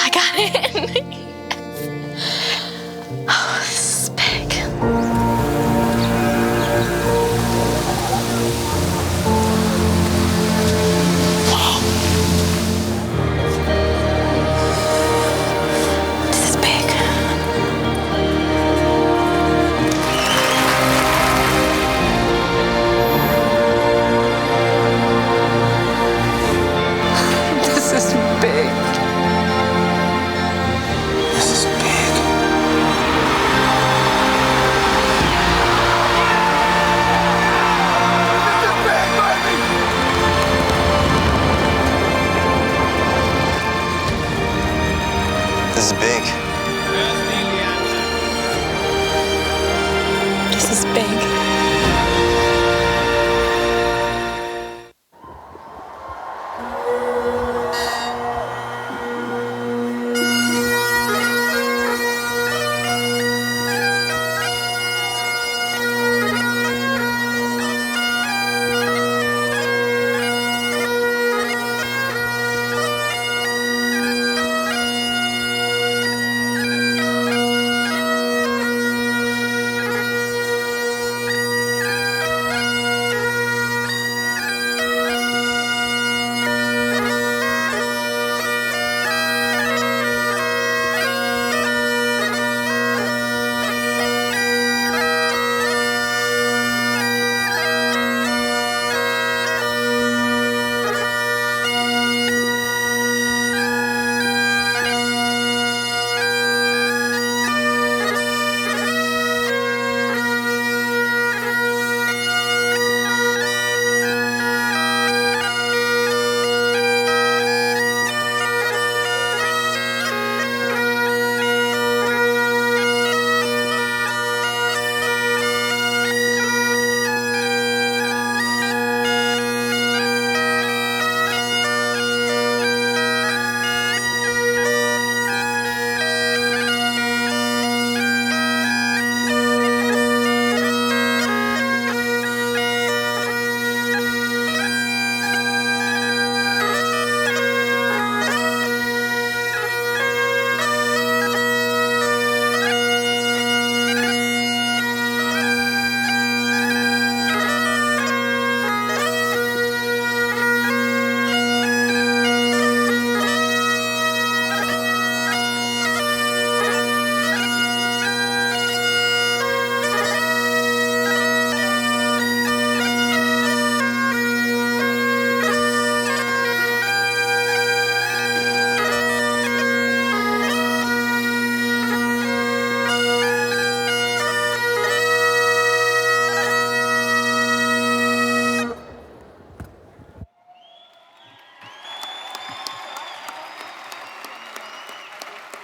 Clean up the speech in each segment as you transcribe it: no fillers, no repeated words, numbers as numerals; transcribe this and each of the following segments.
I got in. Oh, this is big. Whoa. This is big. This is big. This is big. This is big. This is big.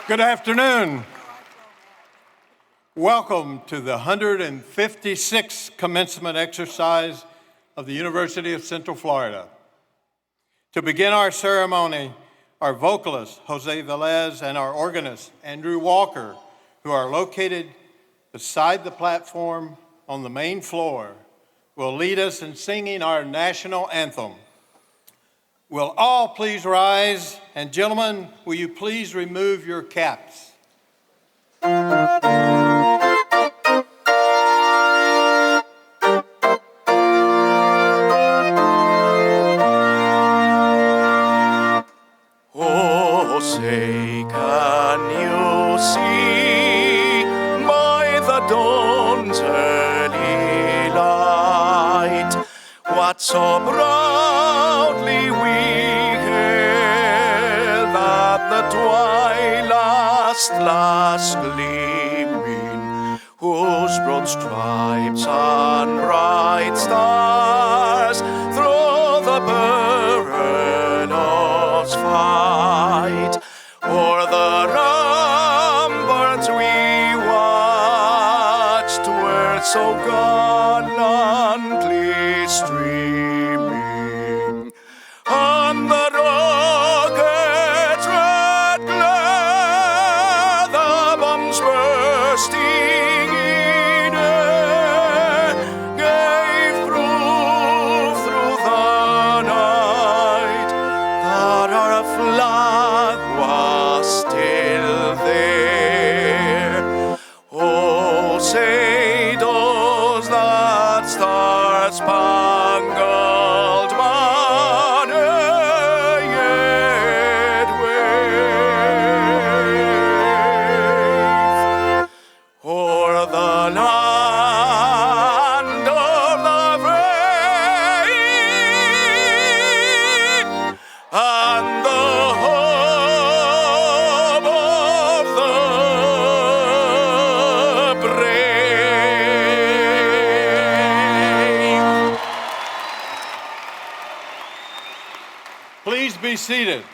Good afternoon. Welcome to the 156th commencement exercise of the University of Central Florida. To begin our ceremony, our vocalist, Jose Velez, and our organist, Andrew Walker, who are located beside the platform on the main floor, will lead us in singing our national anthem. Will all please rise, and gentlemen, will you please remove your caps? Oh, say, can you see by the dawn's early light what so proudly we hailed at the twilight's last gleaming, whose broad stripes and bright stars through the perilous fight o'er the ramparts we watched were so gallantly streaming, and the rockets' red glare, the bombs bursting in air, gave proof through the night that our flag was still and the hope of the brave. Please be seated.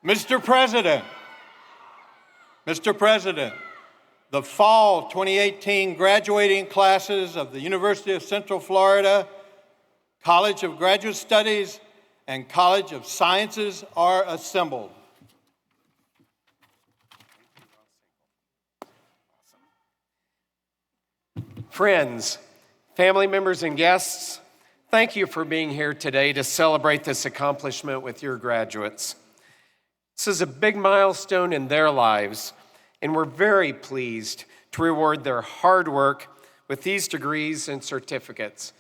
Mr. President, the fall 2018 graduating classes of the University of Central Florida, College of Graduate Studies, and College of Sciences are assembled. Friends, family members, and guests, thank you for being here today to celebrate this accomplishment with your graduates. This is a big milestone in their lives, and we're very pleased to reward their hard work with these degrees and certificates.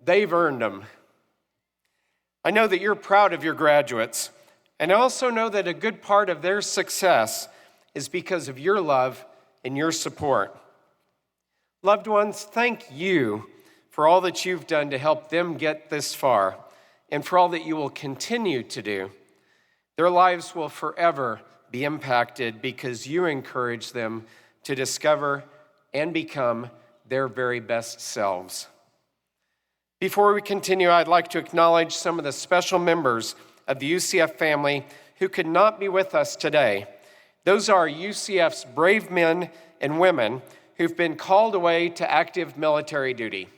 They've earned them. I know that you're proud of your graduates, and I also know that a good part of their success is because of your love and your support. Loved ones, thank you for all that you've done to help them get this far, and for all that you will continue to do. Their lives will forever be impacted because you encourage them to discover and become their very best selves. Before we continue, I'd like to acknowledge some of the special members of the UCF family who could not be with us today. Those are UCF's brave men and women who've been called away to active military duty.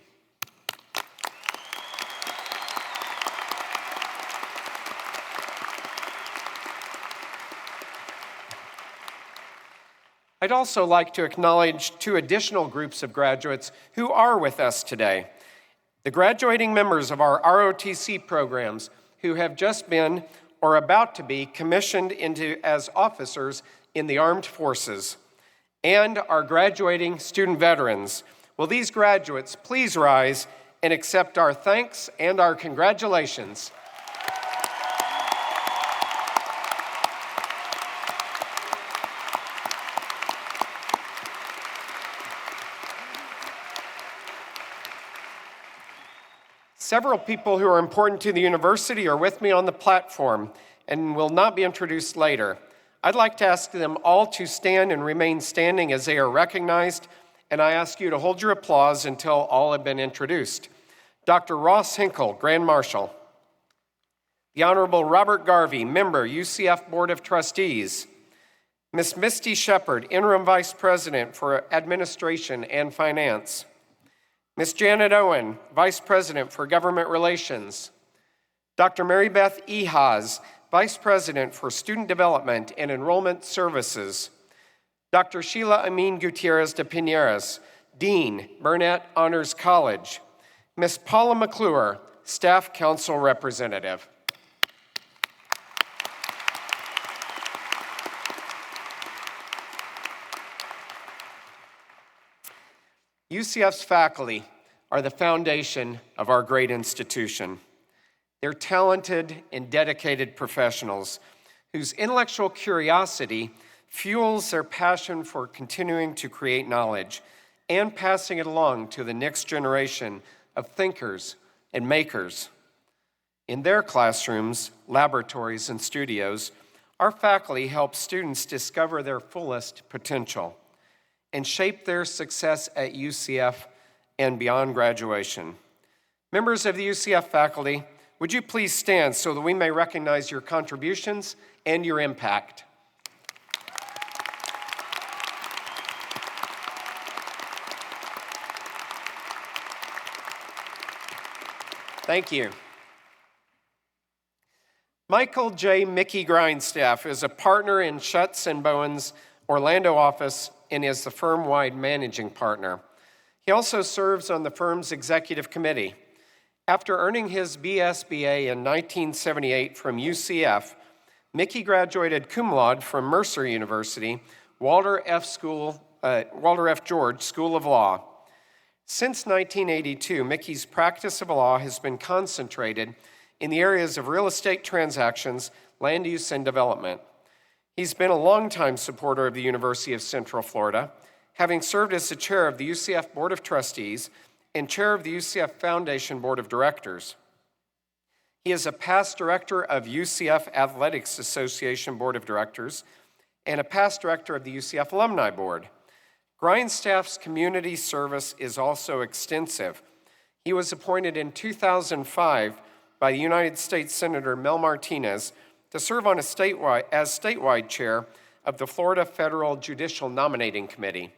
I'd also like to acknowledge two additional groups of graduates who are with us today. The graduating members of our ROTC programs who have just been or about to be commissioned as officers in the armed forces, and our graduating student veterans. Will these graduates please rise and accept our thanks and our congratulations? Several people who are important to the university are with me on the platform and will not be introduced later. I'd like to ask them all to stand and remain standing as they are recognized, and I ask you to hold your applause until all have been introduced. Dr. Ross Hinkle, Grand Marshal. The Honorable Robert Garvey, Member, UCF Board of Trustees. Ms. Misty Shepard, Interim Vice President for Administration and Finance. Ms. Janet Owen, Vice President for Government Relations. Dr. Mary Beth Ehaz, Vice President for Student Development and Enrollment Services. Dr. Sheila Amin Gutierrez de Pineras, Dean, Burnett Honors College. Ms. Paula McClure, Staff Council Representative. UCF's faculty are the foundation of our great institution. They're talented and dedicated professionals whose intellectual curiosity fuels their passion for continuing to create knowledge and passing it along to the next generation of thinkers and makers. In their classrooms, laboratories, and studios, our faculty help students discover their fullest potential and shape their success at UCF and beyond graduation. Members of the UCF faculty, would you please stand so that we may recognize your contributions and your impact? Thank you. Michael J. Mickey Grindstaff is a partner in Schutz & Bowen's Orlando office and is the firm-wide managing partner. He also serves on the firm's executive committee. After earning his BSBA in 1978 from UCF, Mickey graduated cum laude from Mercer University, Walter F. George School of Law. Since 1982, Mickey's practice of law has been concentrated in the areas of real estate transactions, land use, and development. He's been a longtime supporter of the University of Central Florida, having served as the chair of the UCF Board of Trustees and chair of the UCF Foundation Board of Directors. He is a past director of UCF Athletics Association Board of Directors and a past director of the UCF Alumni Board. Grindstaff's community service is also extensive. He was appointed in 2005 by the United States Senator Mel Martinez to serve on as statewide chair of the Florida Federal Judicial Nominating Committee,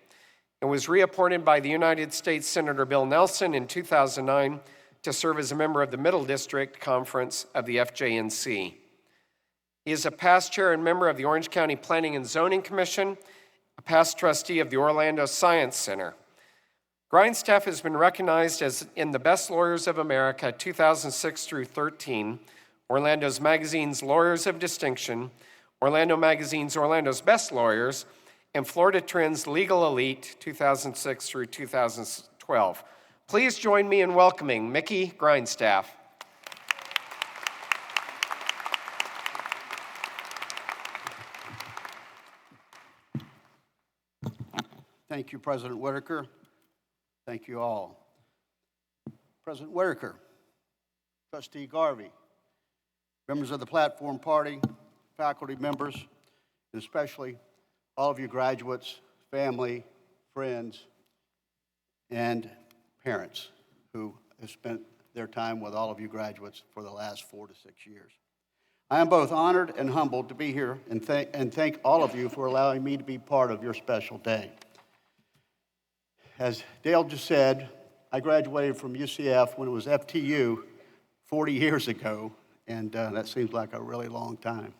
and was reappointed by the United States Senator Bill Nelson in 2009 to serve as a member of the Middle District Conference of the FJNC. He is a past chair and member of the Orange County Planning and Zoning Commission, a past trustee of the Orlando Science Center. Grindstaff has been recognized as in the Best Lawyers of America 2006 through 13, Orlando's Magazine's Lawyers of Distinction, Orlando Magazine's Orlando's Best Lawyers, and Florida Trend's Legal Elite 2006 through 2012. Please join me in welcoming Mickey Grindstaff. Thank you, President Whitaker. Thank you all. President Whitaker, Trustee Garvey, members of the Platform Party, faculty members, and especially all of you graduates, family, friends, and parents who have spent their time with all of you graduates for the last 4 to 6 years. I am both honored and humbled to be here and thank all of you for allowing me to be part of your special day. As Dale just said, I graduated from UCF when it was FTU 40 years ago, and that seems like a really long time.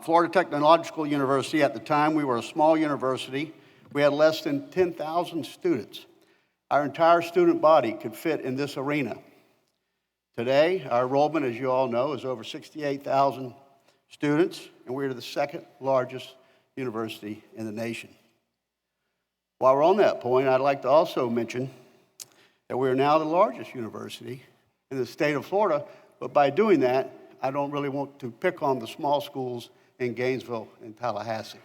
Florida Technological University, at the time, we were a small university. We had less than 10,000 students. Our entire student body could fit in this arena. Today, our enrollment, as you all know, is over 68,000 students, and we're the second largest university in the nation. While we're on that point, I'd like to also mention that we are now the largest university in the state of Florida, but by doing that, I don't really want to pick on the small schools in Gainesville and Tallahassee.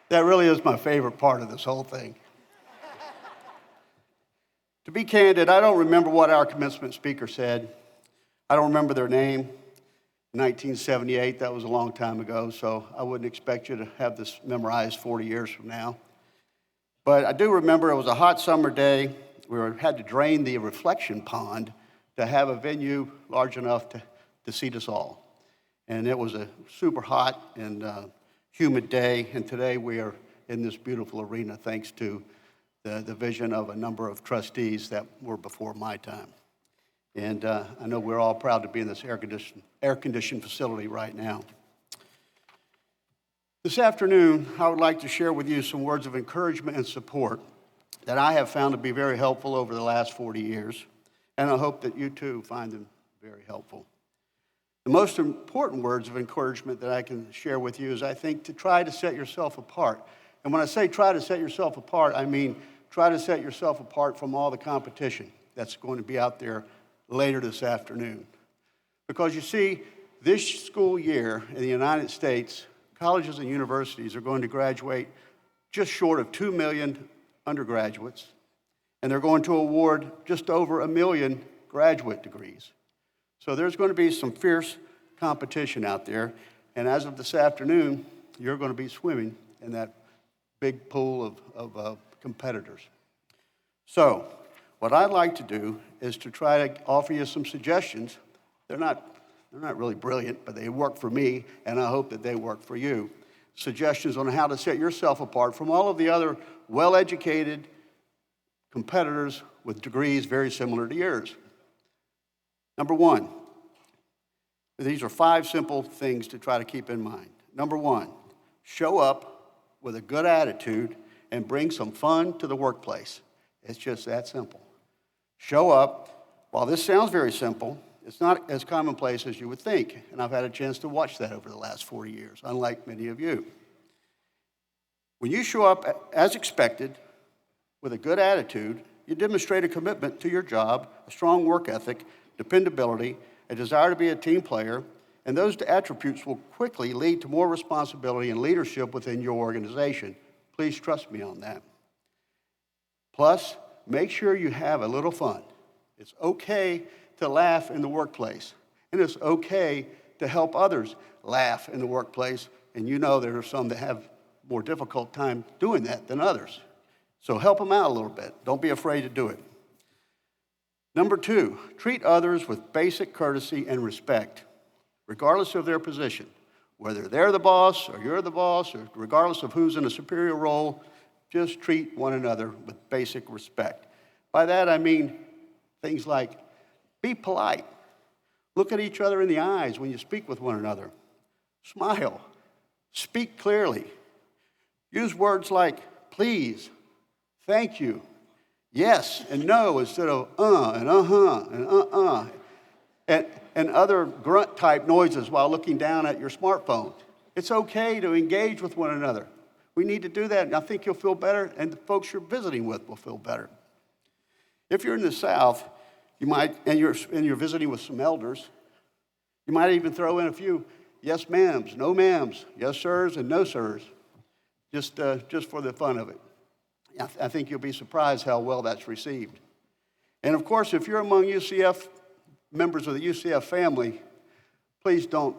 That really is my favorite part of this whole thing. To be candid, I don't remember what our commencement speaker said. I don't remember their name. 1978, that was a long time ago, so I wouldn't expect you to have this memorized 40 years from now. But I do remember it was a hot summer day. We had to drain the reflection pond to have a venue large enough to seat us all. And it was a super hot and humid day, and today we are in this beautiful arena thanks to the vision of a number of trustees that were before my time. And I know we're all proud to be in this air-conditioned facility right now. This afternoon, I would like to share with you some words of encouragement and support that I have found to be very helpful over the last 40 years, and I hope that you too find them very helpful. The most important words of encouragement that I can share with you is, I think, to try to set yourself apart. And when I say try to set yourself apart, I mean try to set yourself apart from all the competition that's going to be out there later this afternoon. Because you see, this school year in the United States, colleges and universities are going to graduate just short of 2 million undergraduates, and they're going to award just over 1 million graduate degrees. So there's going to be some fierce competition out there, and as of this afternoon, you're going to be swimming in that big pool of competitors. So what I'd like to do is to try to offer you some suggestions. They're not really brilliant, but they work for me, and I hope that they work for you. Suggestions on how to set yourself apart from all of the other well-educated competitors with degrees very similar to yours. Number one, these are 5 simple things to try to keep in mind. Number 1, show up with a good attitude and bring some fun to the workplace. It's just that simple. Show up. While this sounds very simple, it's not as commonplace as you would think, and I've had a chance to watch that over the last 40 years, unlike many of you. When you show up as expected with a good attitude, you demonstrate a commitment to your job, a strong work ethic, dependability, a desire to be a team player, And those attributes will quickly lead to more responsibility and leadership within your organization. Please trust me on that. Plus, make sure you have a little fun. It's okay to laugh in the workplace, and it's okay to help others laugh in the workplace, and you know there are some that have more difficult time doing that than others. So help them out a little bit. Don't be afraid to do it. Number 2, treat others with basic courtesy and respect, regardless of their position. Whether they're the boss or you're the boss, or regardless of who's in a superior role, just treat one another with basic respect. By that I mean things like be polite. Look at each other in the eyes when you speak with one another. Smile. Speak clearly. Use words like please, thank you, yes and no instead of and uh-huh and and other grunt type noises while looking down at your smartphone. It's okay to engage with one another. We need to do that, and I think you'll feel better, and the folks you're visiting with will feel better. If you're in the South, you might, and you're visiting with some elders, you might even throw in a few yes ma'ams, no ma'ams, yes sirs, and no sirs, just for the fun of it. I think you'll be surprised how well that's received. And of course, if you're among UCF members of the UCF family, please don't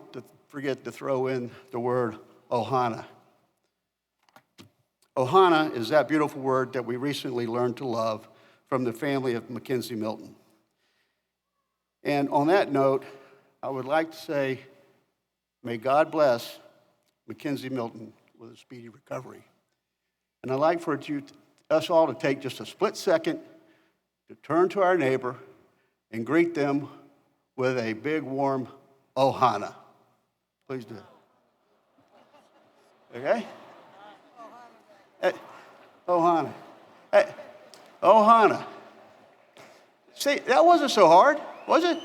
forget to throw in the word ohana. Ohana is that beautiful word that we recently learned to love from the family of Mackenzie Milton. And on that note, I would like to say, may God bless Mackenzie Milton with a speedy recovery. And I'd like for us all to take just a split second to turn to our neighbor and greet them with a big, warm ohana. Please do. Okay? Hey, ohana. Hey, ohana. See, that wasn't so hard, was it?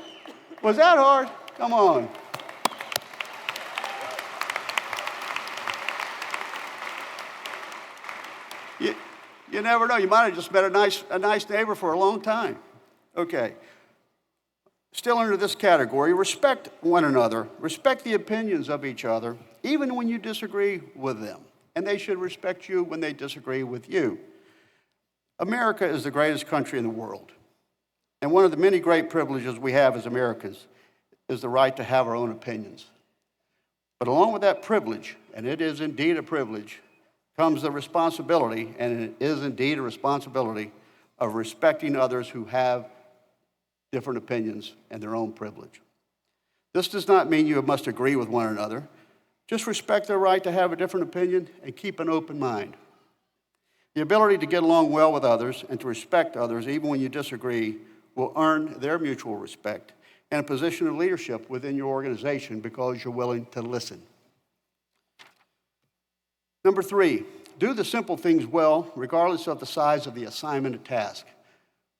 Was that hard? Come on. You never know. You might have just met a nice neighbor for a long time. Okay. Still under this category, respect one another. Respect the opinions of each other, even when you disagree with them. And they should respect you when they disagree with you. America is the greatest country in the world. And one of the many great privileges we have as Americans is the right to have our own opinions. But along with that privilege, and it is indeed a privilege, comes the responsibility, and it is indeed a responsibility, of respecting others who have different opinions and their own privilege. This does not mean you must agree with one another. Just respect their right to have a different opinion and keep an open mind. The ability to get along well with others and to respect others, even when you disagree, will earn their mutual respect and a position of leadership within your organization because you're willing to listen. Number 3, do the simple things well, regardless of the size of the assignment or task.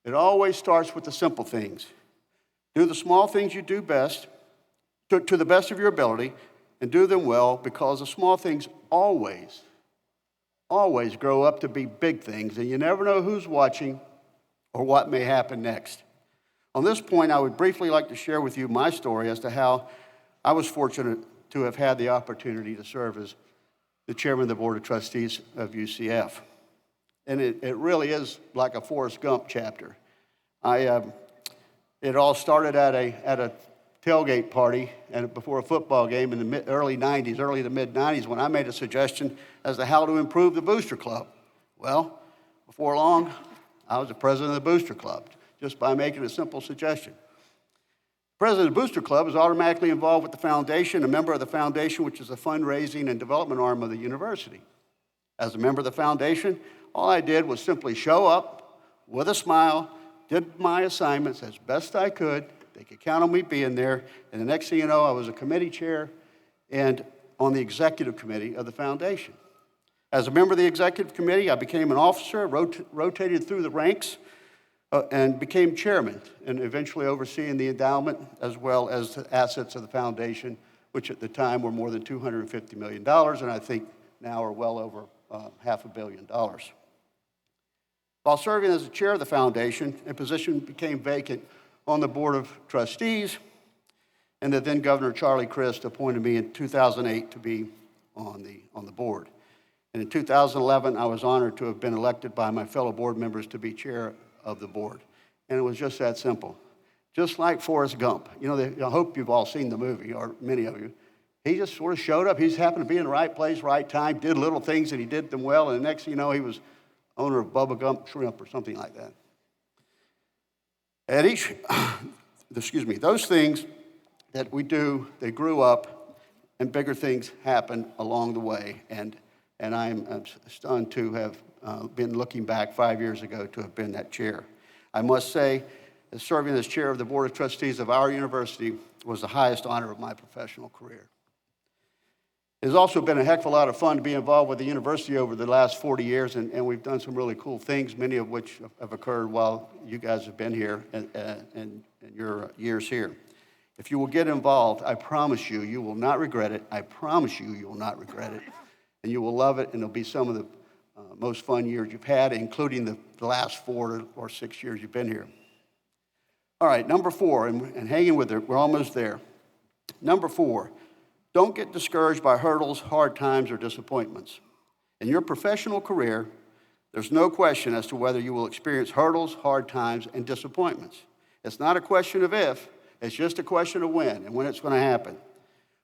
It always starts with the simple things. Do the small things you do best, to the best of your ability, and do them well, because the small things always grow up to be big things, and you never know who's watching or what may happen next. On this point, I would briefly like to share with you my story as to how I was fortunate to have had the opportunity to serve as the chairman of the Board of Trustees of UCF. And it really is like a Forrest Gump chapter. It all started at a tailgate party and before a football game in the early to mid-'90s, when I made a suggestion as to how to improve the Booster Club. Well, before long, I was the president of the Booster Club, just by making a simple suggestion. The president of the Booster Club is automatically involved with the foundation, a member of the foundation, which is the fundraising and development arm of the university. As a member of the foundation, all I did was simply show up with a smile, did my assignments as best I could. They could count on me being there. And the next thing you know, I was a committee chair and on the executive committee of the foundation. As a member of the executive committee, I became an officer, rotated through the ranks, and became chairman, and eventually overseeing the endowment as well as the assets of the foundation, which at the time were more than $250 million, and I think now are well over $500 million. While serving as the chair of the foundation, a position became vacant on the Board of Trustees, and the then Governor Charlie Crist appointed me in 2008 to be on the board. And in 2011, I was honored to have been elected by my fellow board members to be chair of the board. And it was just that simple. Just like Forrest Gump. You know, I hope you've all seen the movie, or many of you. He just sort of showed up. He just happened to be in the right place, right time, did little things, and he did them well. And the next thing you know, he was owner of Bubba Gump Shrimp or something like that. At each, those things that we do, they grew up, and bigger things happened along the way. And I'm stunned to have been looking back 5 years ago to have been that chair. I must say, that serving as chair of the Board of Trustees of our university was the highest honor of my professional career. It has also been a heck of a lot of fun to be involved with the university over the last 40 years, and we've done some really cool things, many of which have occurred while you guys have been here and your years here. If you will get involved, I promise you, you will not regret it. I promise you, you will not regret it. And you will love it, and it'll be some of the most fun years you've had, including the last 4 or 6 years you've been here. All right, number 4, and hanging with it, we're almost there. Number 4, don't get discouraged by hurdles, hard times, or disappointments. In your professional career, there's no question as to whether you will experience hurdles, hard times, and disappointments. It's not a question of if, it's just a question of when and when it's going to happen.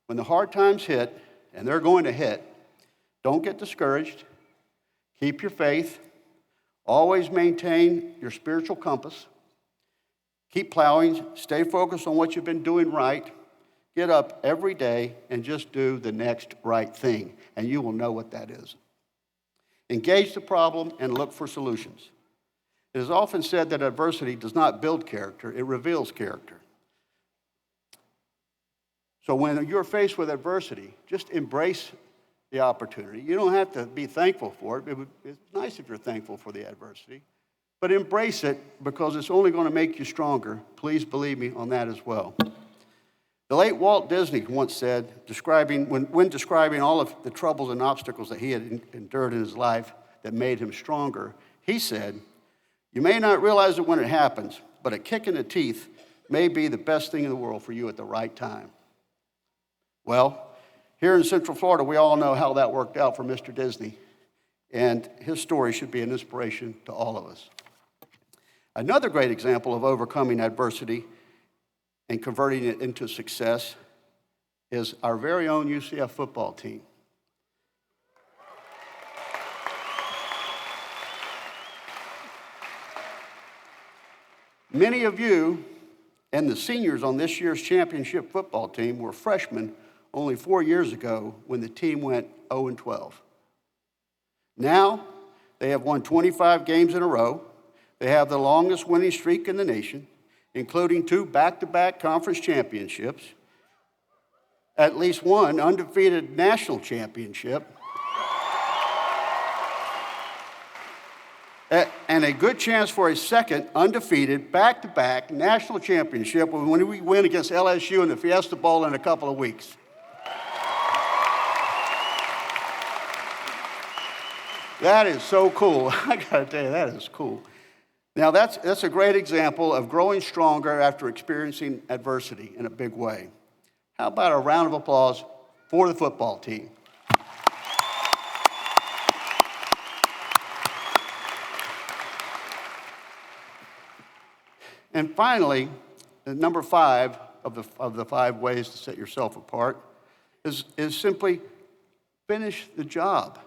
When the hard times hit, and they're going to hit, don't get discouraged. Keep your faith. Always maintain your spiritual compass. Keep plowing. Stay focused on what you've been doing right. Get up every day and just do the next right thing, and you will know what that is. Engage the problem and look for solutions. It is often said that adversity does not build character, it reveals character. So when you're faced with adversity, just embrace the opportunity. You don't have to be thankful for it. It's nice if you're thankful for the adversity, but embrace it because it's only going to make you stronger. Please believe me on that as well. The late Walt Disney once said, when describing all of the troubles and obstacles that he had endured in his life that made him stronger, he said, "You may not realize it when it happens, but a kick in the teeth may be the best thing in the world for you at the right time." Well, here in Central Florida, we all know how that worked out for Mr. Disney, and his story should be an inspiration to all of us. Another great example of overcoming adversity and converting it into success is our very own UCF football team. Many of you and the seniors on this year's championship football team were freshmen only 4 years ago when the team went 0-12. Now, they have won 25 games in a row. They have the longest winning streak in the nation, including 2 back-to-back conference championships, at least 1 undefeated national championship, and a good chance for a second undefeated back-to-back national championship when we win against LSU in the Fiesta Bowl in a couple of weeks. That is so cool. I gotta tell you, that is cool. Now, that's a great example of growing stronger after experiencing adversity in a big way. How about a round of applause for the football team? And finally, number 5 of the 5 ways to set yourself apart is simply finish the job.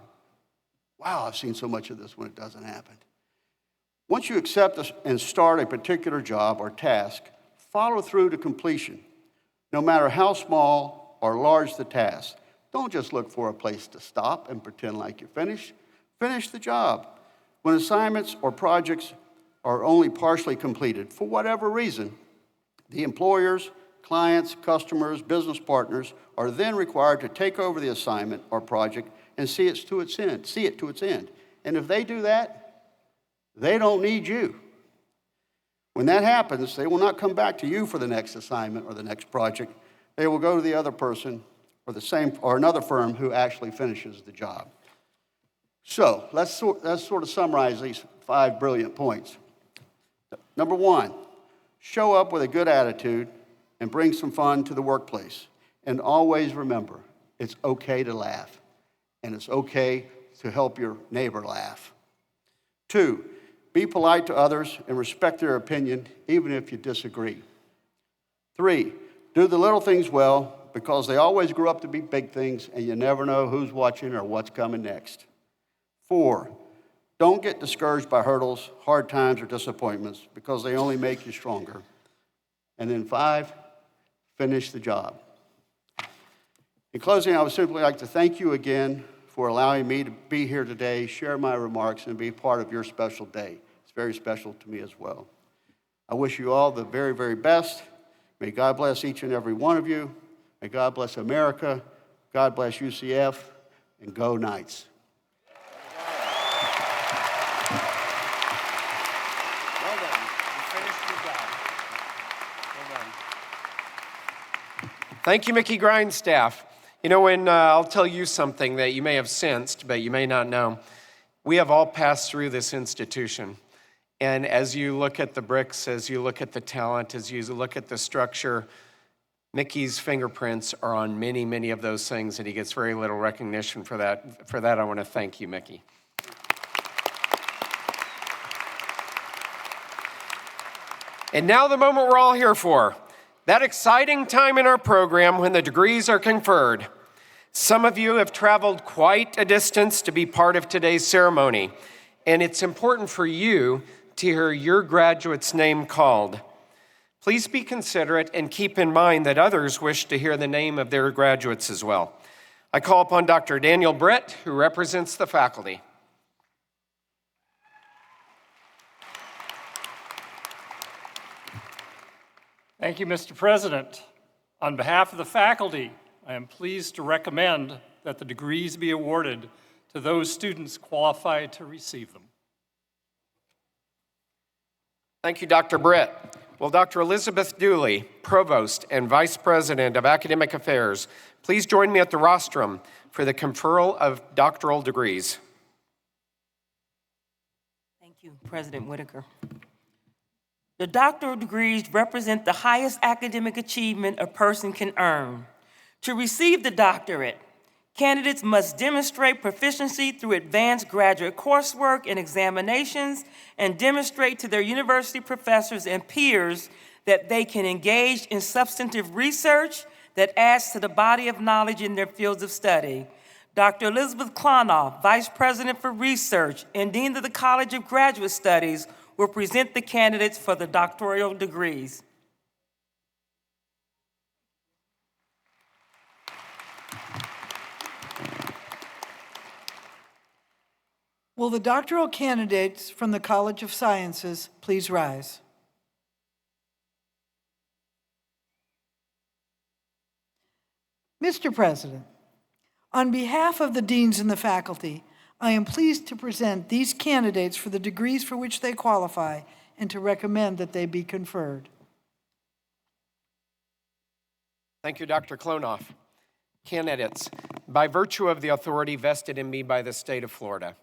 Wow, I've seen so much of this when it doesn't happen. Once you accept and start a particular job or task, follow through to completion, no matter how small or large the task. Don't just look for a place to stop and pretend like you're finished. Finish the job. When assignments or projects are only partially completed, for whatever reason, the employers, clients, customers, business partners are then required to take over the assignment or project and see it to its end. And if they do that, they don't need you. When that happens, they will not come back to you for the next assignment or the next project. They will go to the other person or another firm who actually finishes the job. So let's sort of summarize these 5 brilliant points. Number 1, show up with a good attitude and bring some fun to the workplace. And always remember, it's okay to laugh, and it's okay to help your neighbor laugh. 2, be polite to others and respect their opinion, even if you disagree. 3, do the little things well, because they always grow up to be big things, and you never know who's watching or what's coming next. 4, don't get discouraged by hurdles, hard times, or disappointments, because they only make you stronger. And then 5, finish the job. In closing, I would simply like to thank you again for allowing me to be here today, share my remarks, and be part of your special day. It's very special to me as well. I wish you all the very, very best. May God bless each and every one of you. May God bless America. God bless UCF, and go Knights. Well done. You finished your job. Well done. Thank you, Mickey Grindstaff. You know, when I'll tell you something that you may have sensed, but you may not know. We have all passed through this institution. And as you look at the bricks, as you look at the talent, as you look at the structure, Mickey's fingerprints are on many, many of those things, and he gets very little recognition for that. For that, I want to thank you, Mickey. And now the moment we're all here for, that exciting time in our program when the degrees are conferred. Some of you have traveled quite a distance to be part of today's ceremony, and it's important for you to hear your graduate's name called. Please be considerate and keep in mind that others wish to hear the name of their graduates as well. I call upon Dr. Daniel Britt, who represents the faculty. Thank you, Mr. President. On behalf of the faculty, I am pleased to recommend that the degrees be awarded to those students qualified to receive them. Thank you, Dr. Britt. Will Dr. Elizabeth Dooley, Provost and Vice President of Academic Affairs, please join me at the rostrum for the conferral of doctoral degrees. Thank you, President Whitaker. The doctoral degrees represent the highest academic achievement a person can earn. To receive the doctorate, candidates must demonstrate proficiency through advanced graduate coursework and examinations and demonstrate to their university professors and peers that they can engage in substantive research that adds to the body of knowledge in their fields of study. Dr. Elizabeth Klonoff, Vice President for Research and Dean of the College of Graduate Studies, will present the candidates for the doctoral degrees. Will the doctoral candidates from the College of Sciences please rise? Mr. President, on behalf of the deans and the faculty, I am pleased to present these candidates for the degrees for which they qualify and to recommend that they be conferred. Thank you, Dr. Klonoff. Candidates, by virtue of the authority vested in me by the state of Florida,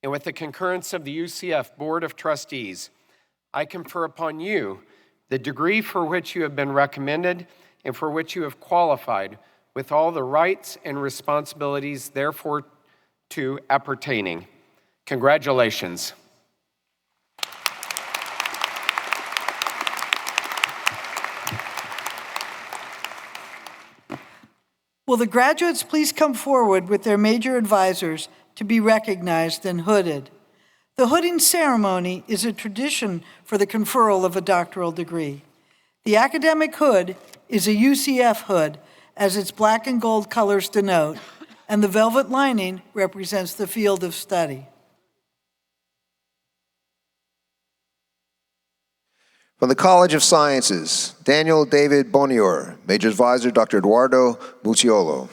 and with the concurrence of the UCF Board of Trustees, I confer upon you the degree for which you have been recommended and for which you have qualified with all the rights and responsibilities therefore to appertaining. Congratulations. Will the graduates please come forward with their major advisors to be recognized and hooded? The hooding ceremony is a tradition for the conferral of a doctoral degree. The academic hood is a UCF hood, as its black and gold colors denote, and the velvet lining represents the field of study. From the College of Sciences, Daniel David Bonior, Major Advisor Dr. Eduardo Mucciolo.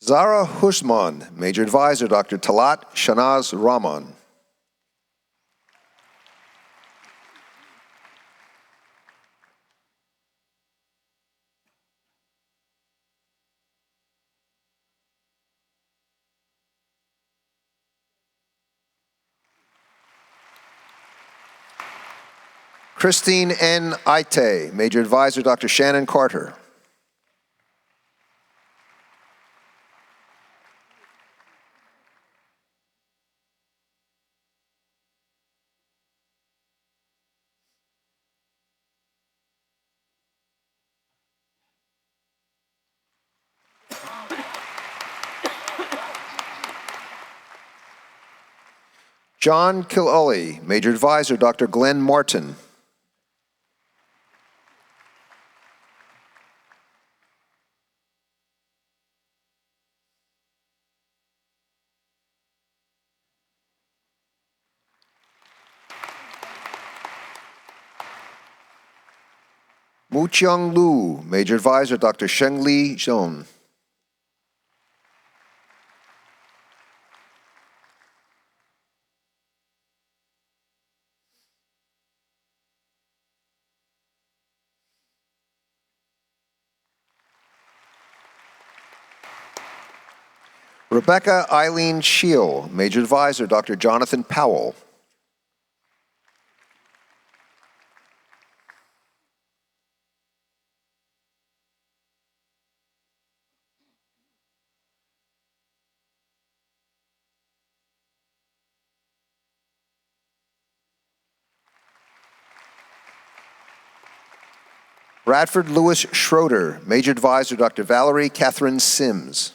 Zara Hushman, Major Advisor Dr. Talat Shanaz Rahman. Christine N. Ite, Major Advisor Dr. Shannon Carter. John Kilully, Major Advisor Dr. Glenn Martin. Mu-Chiang Lu, Major Advisor Dr. Shengli Zhong. Rebecca Eileen Scheel, Major Advisor Dr. Jonathan Powell. Bradford Lewis Schroeder, Major Advisor Dr. Valerie Catherine Sims.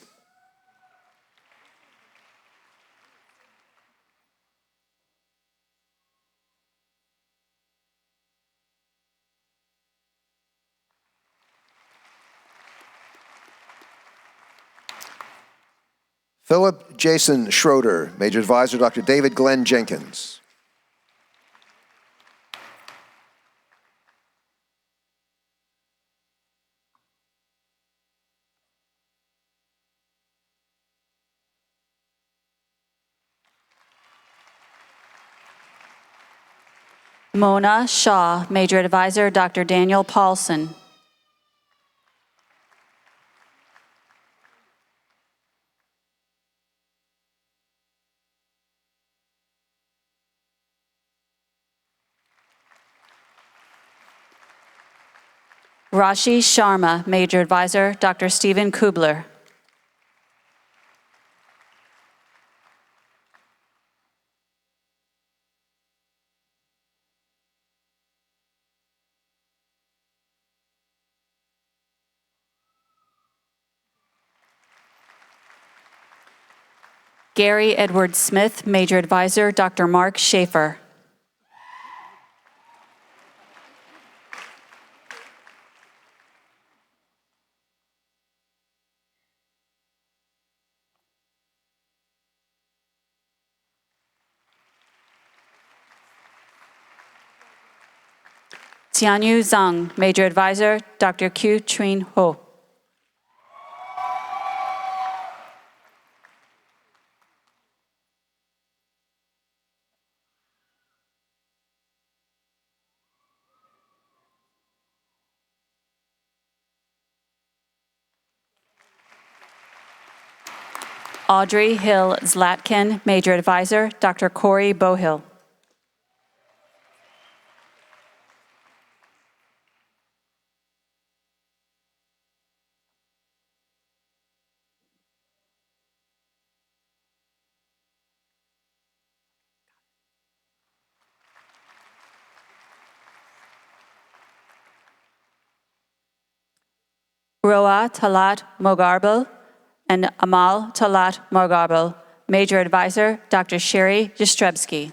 Philip Jason Schroeder, Major Advisor Dr. David Glenn Jenkins. Mona Shaw, Major Advisor Dr. Daniel Paulson. Rashi Sharma, Major Advisor Dr. Stephen Kubler. Gary Edward Smith, Major Advisor Dr. Mark Schaefer. Tianyu Zhang, Major Advisor Dr. Q Chuin Ho. Audrey Hill Zlatkin, Major Advisor Dr. Corey Bohill. Roa Talat Mogarbel and Amal Talat Mogarbel, Major Advisor Dr. Sherry Jastrzebski.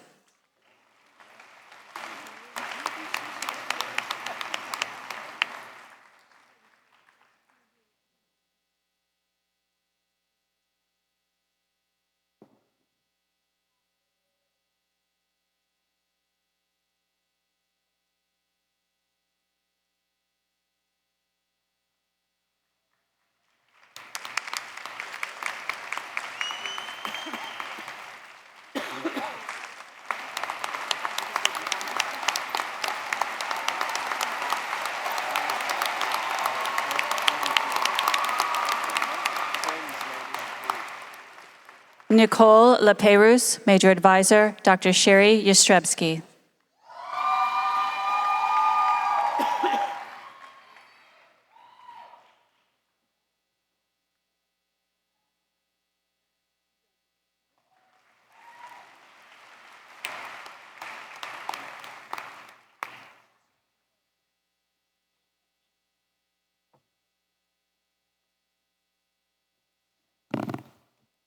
Nicole Leperouse, Major Advisor Dr. Sherry Jastrzebski.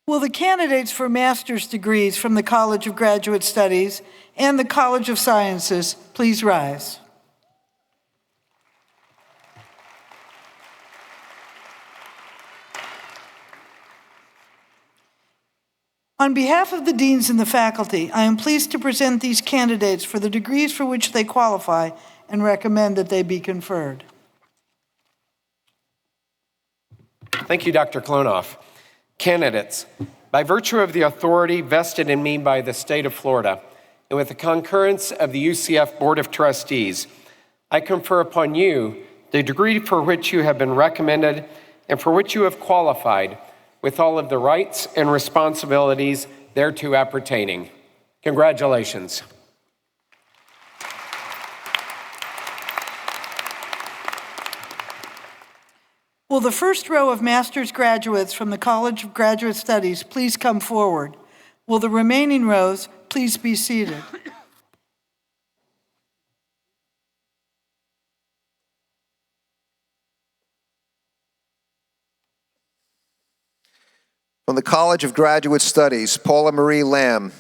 Will the candidates for master's degrees from the College of Graduate Studies and the College of Sciences please rise? On behalf of the deans and the faculty, I am pleased to present these candidates for the degrees for which they qualify and recommend that they be conferred. Thank you, Dr. Klonoff. Candidates, by virtue of the authority vested in me by the state of Florida, and with the concurrence of the UCF Board of Trustees, I confer upon you the degree for which you have been recommended and for which you have qualified, with all of the rights and responsibilities thereto appertaining. Congratulations. Will the first row of master's graduates from the College of Graduate Studies please come forward? Will the remaining rows please be seated? From the College of Graduate Studies, Paula Marie Lamb,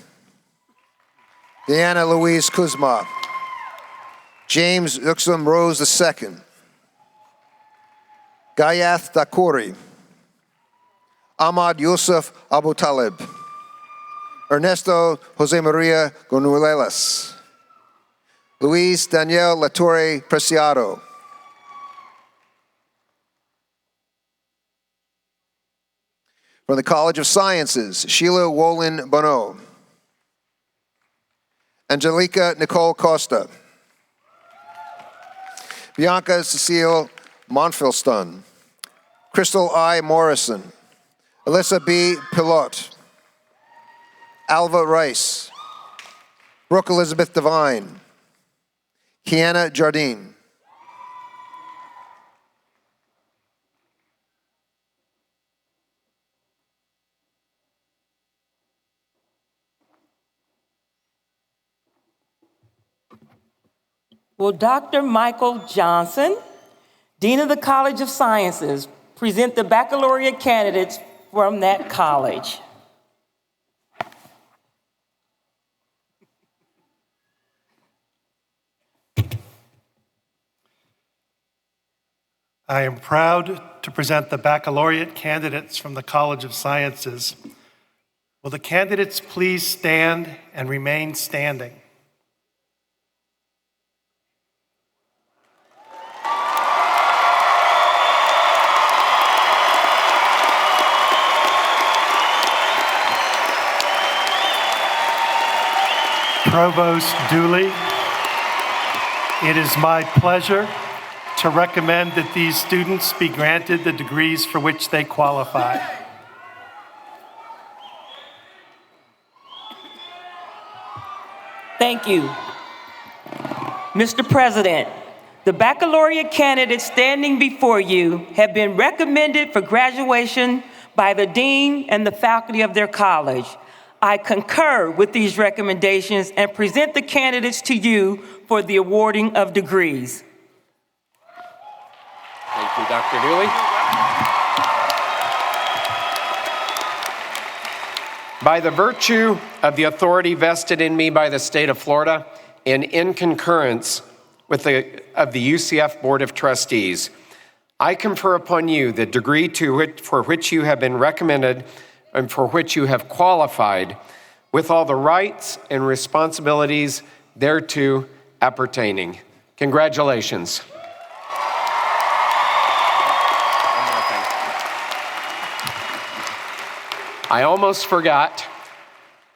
Deanna Louise Kuzma, James Uxum Rose II, Gayath Dakori, Ahmad Yusuf Abu Talib, Ernesto Jose Maria Gonuelas, Luis Daniel Latorre Preciado, from the College of Sciences, Sheila Wolin Bonneau, Angelica Nicole Costa, Bianca Cecile Monfilston, Crystal I. Morrison, Alyssa B. Pilot, Alva Rice, Brooke Elizabeth Devine, Kiana Jardine. Will Dr. Michael Johnson, Dean of the College of Sciences, present the baccalaureate candidates from that college? I am proud to present the baccalaureate candidates from the College of Sciences. Will the candidates please stand and remain standing? Provost Dooley, it is my pleasure to recommend that these students be granted the degrees for which they qualify. Thank you. Mr. President, the baccalaureate candidates standing before you have been recommended for graduation by the dean and the faculty of their college. I concur with these recommendations and present the candidates to you for the awarding of degrees. Thank you, Dr. Dooley. By the virtue of the authority vested in me by the state of Florida and in concurrence with the UCF Board of Trustees, I confer upon you the degree for which you have been recommended and for which you have qualified, with all the rights and responsibilities thereto appertaining. Congratulations. I almost forgot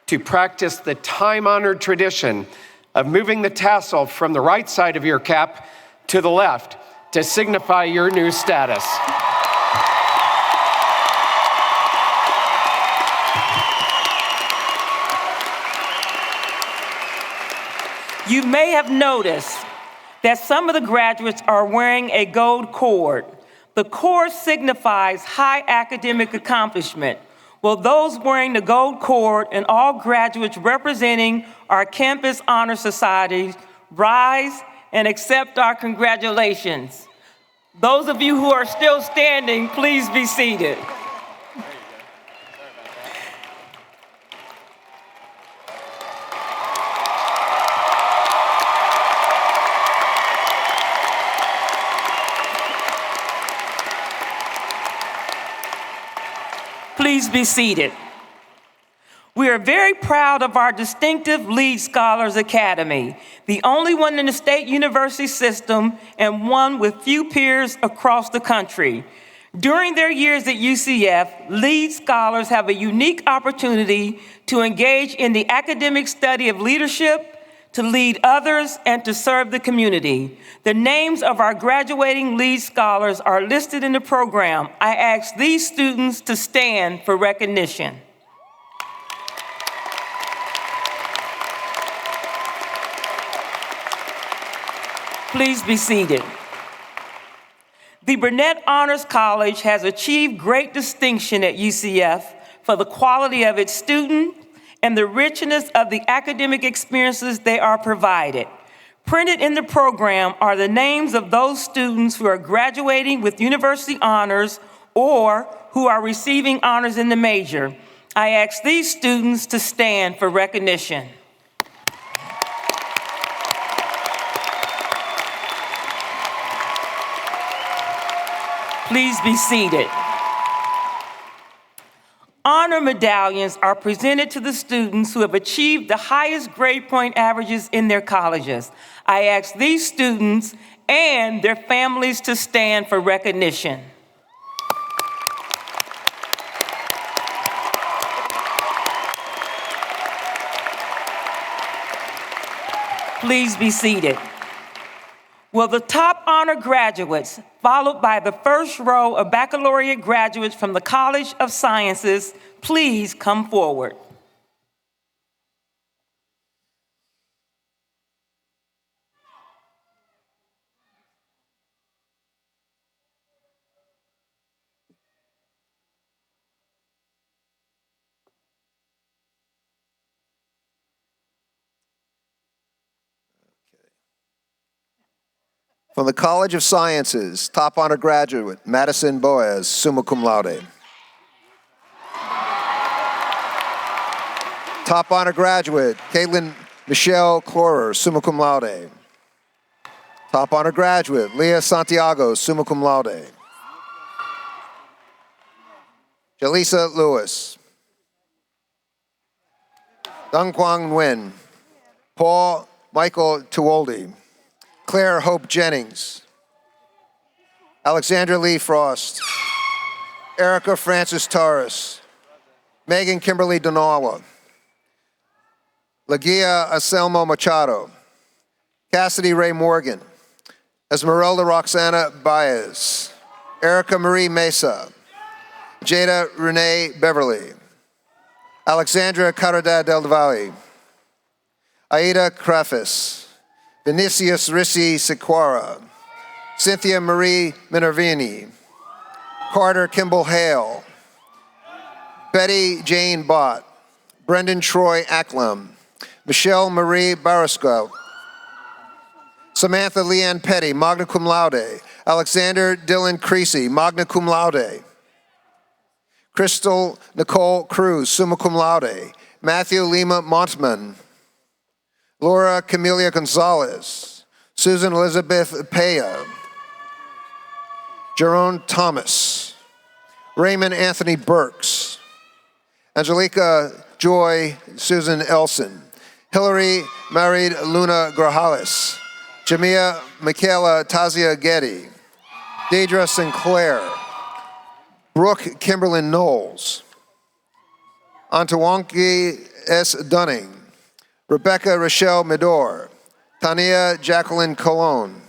to practice the time-honored tradition of moving the tassel from the right side of your cap to the left to signify your new status. You may have noticed that some of the graduates are wearing a gold cord. The cord signifies high academic accomplishment. Will those wearing the gold cord and all graduates representing our campus honor societies rise and accept our congratulations? Those of you who are still standing, please be seated. Please be seated. We are very proud of our distinctive Lead Scholars Academy, the only one in the state university system and one with few peers across the country. During their years at UCF, Lead Scholars have a unique opportunity to engage in the academic study of leadership, to lead others, and to serve the community. The names of our graduating Lead Scholars are listed in the program. I ask these students to stand for recognition. Please be seated. The Burnett Honors College has achieved great distinction at UCF for the quality of its students and the richness of the academic experiences they are provided. Printed in the program are the names of those students who are graduating with university honors or who are receiving honors in the major. I ask these students to stand for recognition. Please be seated. Honor medallions are presented to the students who have achieved the highest grade point averages in their colleges. I ask these students and their families to stand for recognition. Please be seated. Will the top honor graduates, followed by the first row of baccalaureate graduates from the College of Sciences, please come forward? From the College of Sciences, top honor graduate, Madison Boaz, summa cum laude. Top honor graduate, Caitlin Michelle Clorer, summa cum laude. Top honor graduate, Leah Santiago, summa cum laude. Jalisa Lewis. Dong Quang Nguyen. Paul Michael Tuoldi. Claire Hope Jennings, Alexandra Lee Frost, Erica Francis Torres, Megan Kimberly Donawa, Lagia Anselmo Machado, Cassidy Ray Morgan, Esmeralda Roxana Baez, Erica Marie Mesa, Jada Renee Beverly, Alexandra Caridad del Valle, Aida Krafis, Vinicius Rissi Sequara, Cynthia Marie Minervini, Carter Kimball Hale, Betty Jane Bott, Brendan Troy Acklam, Michelle Marie Barasco, Samantha Leanne Petty, magna cum laude, Alexander Dylan Creasy, magna cum laude, Crystal Nicole Cruz, summa cum laude, Matthew Lima Montman, Laura Camelia Gonzalez, Susan Elizabeth Peya, Jerome Thomas, Raymond Anthony Burks, Angelica Joy Susan Elson, Hillary married Luna Grajales, Jamia Michaela Tazia Getty, Deidre Sinclair, Brooke Kimberlyn Knowles, Antawanki S. Dunning, Rebecca Rochelle Medor, Tania Jacqueline Colon,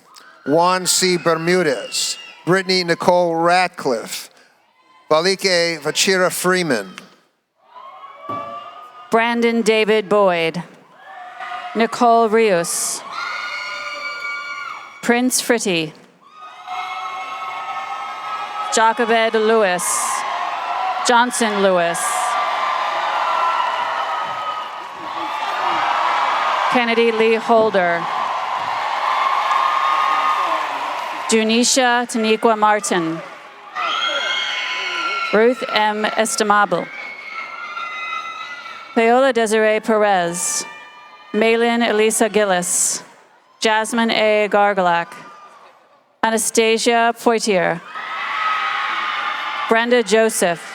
Juan C. Bermudez, Brittany Nicole Ratcliffe, Valike Vachira Freeman, Brandon David Boyd, Nicole Rios, Prince Fritty, Jacobed Lewis, Johnson Lewis, Kennedy Lee Holder, Junisha Taniqua Martin, Ruth M. Estimable, Paola Desiree Perez, Maylin Elisa Gillis, Jasmine A. Gargalac, Anastasia Poitier, Brenda Joseph,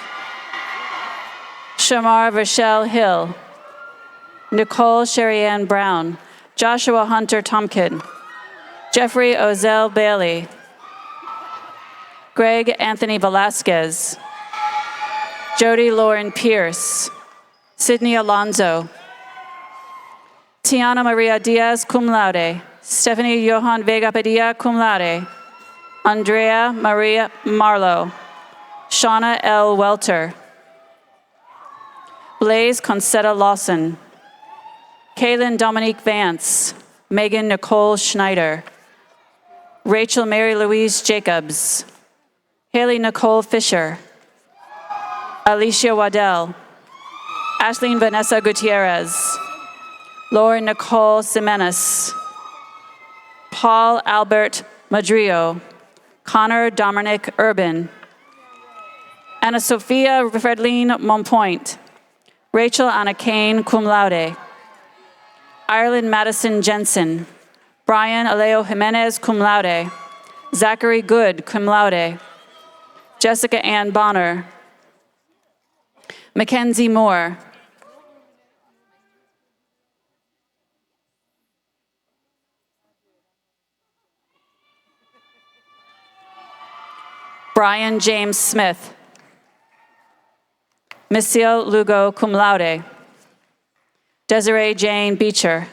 Shamar Rochelle Hill, Nicole Sherry-Ann Brown, Joshua Hunter Tompkin, Jeffrey Ozell Bailey, Greg Anthony Velasquez, Jody Lauren Pierce, Sydney Alonzo, Tiana Maria Diaz, cum laude, Stephanie Johan Vega Padilla, cum laude, Andrea Maria Marlowe, Shauna L. Welter, Blaze Concetta Lawson, Kaylin Dominique Vance, Megan Nicole Schneider, Rachel Mary Louise Jacobs, Haley Nicole Fisher, Alicia Waddell, Ashleen Vanessa Gutierrez, Lauren Nicole Jimenez, Paul Albert Madrio, Connor Dominic Urban, Anna Sophia Fredline Monpoint, Rachel Anna Kane, cum laude, Ireland Madison Jensen, Brian Aleo Jimenez, cum laude, Zachary Good, cum laude, Jessica Ann Bonner, Mackenzie Moore, Brian James Smith, Missio Lugo, cum laude, Desiree Jane Beecher,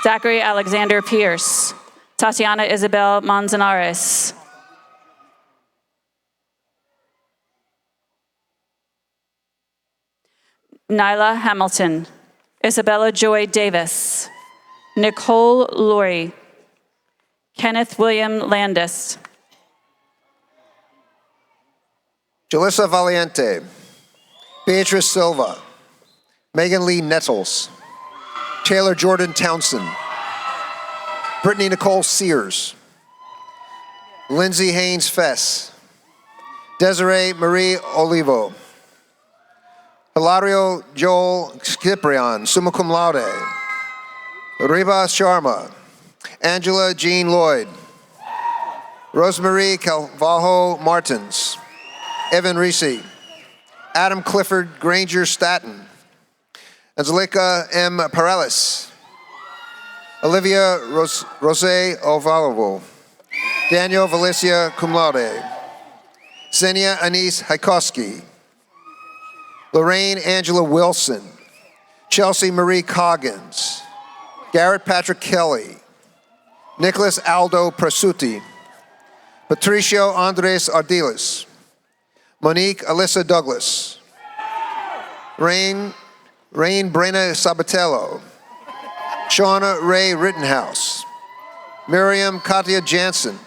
Zachary Alexander Pierce, Tatiana Isabel Manzanares, Nyla Hamilton, Isabella Joy Davis, Nicole Laurie, Kenneth William Landis, Jalissa Valiente, Beatrice Silva, Megan Lee Nettles, Taylor Jordan Townsend, Brittany Nicole Sears, Lindsay Haynes Fess, Desiree Marie Olivo, Hilario Joel Ciprian, summa cum laude, Reba Sharma, Angela Jean Lloyd, Rosemarie Calvajo Martins, Evan Reese, Adam Clifford Granger Staton, Angelica M. Parelis, Olivia Rose Ovalovo, Daniel Valencia cum laude, Xenia Anise Haikoski, Lorraine Angela Wilson, Chelsea Marie Coggins, Garrett Patrick Kelly, Nicholas Aldo Prasuti, Patricio Andres Ardiles, Monique Alyssa Douglas, Rain Brena Sabatello, Shauna Ray Rittenhouse, Miriam Katia Jansen,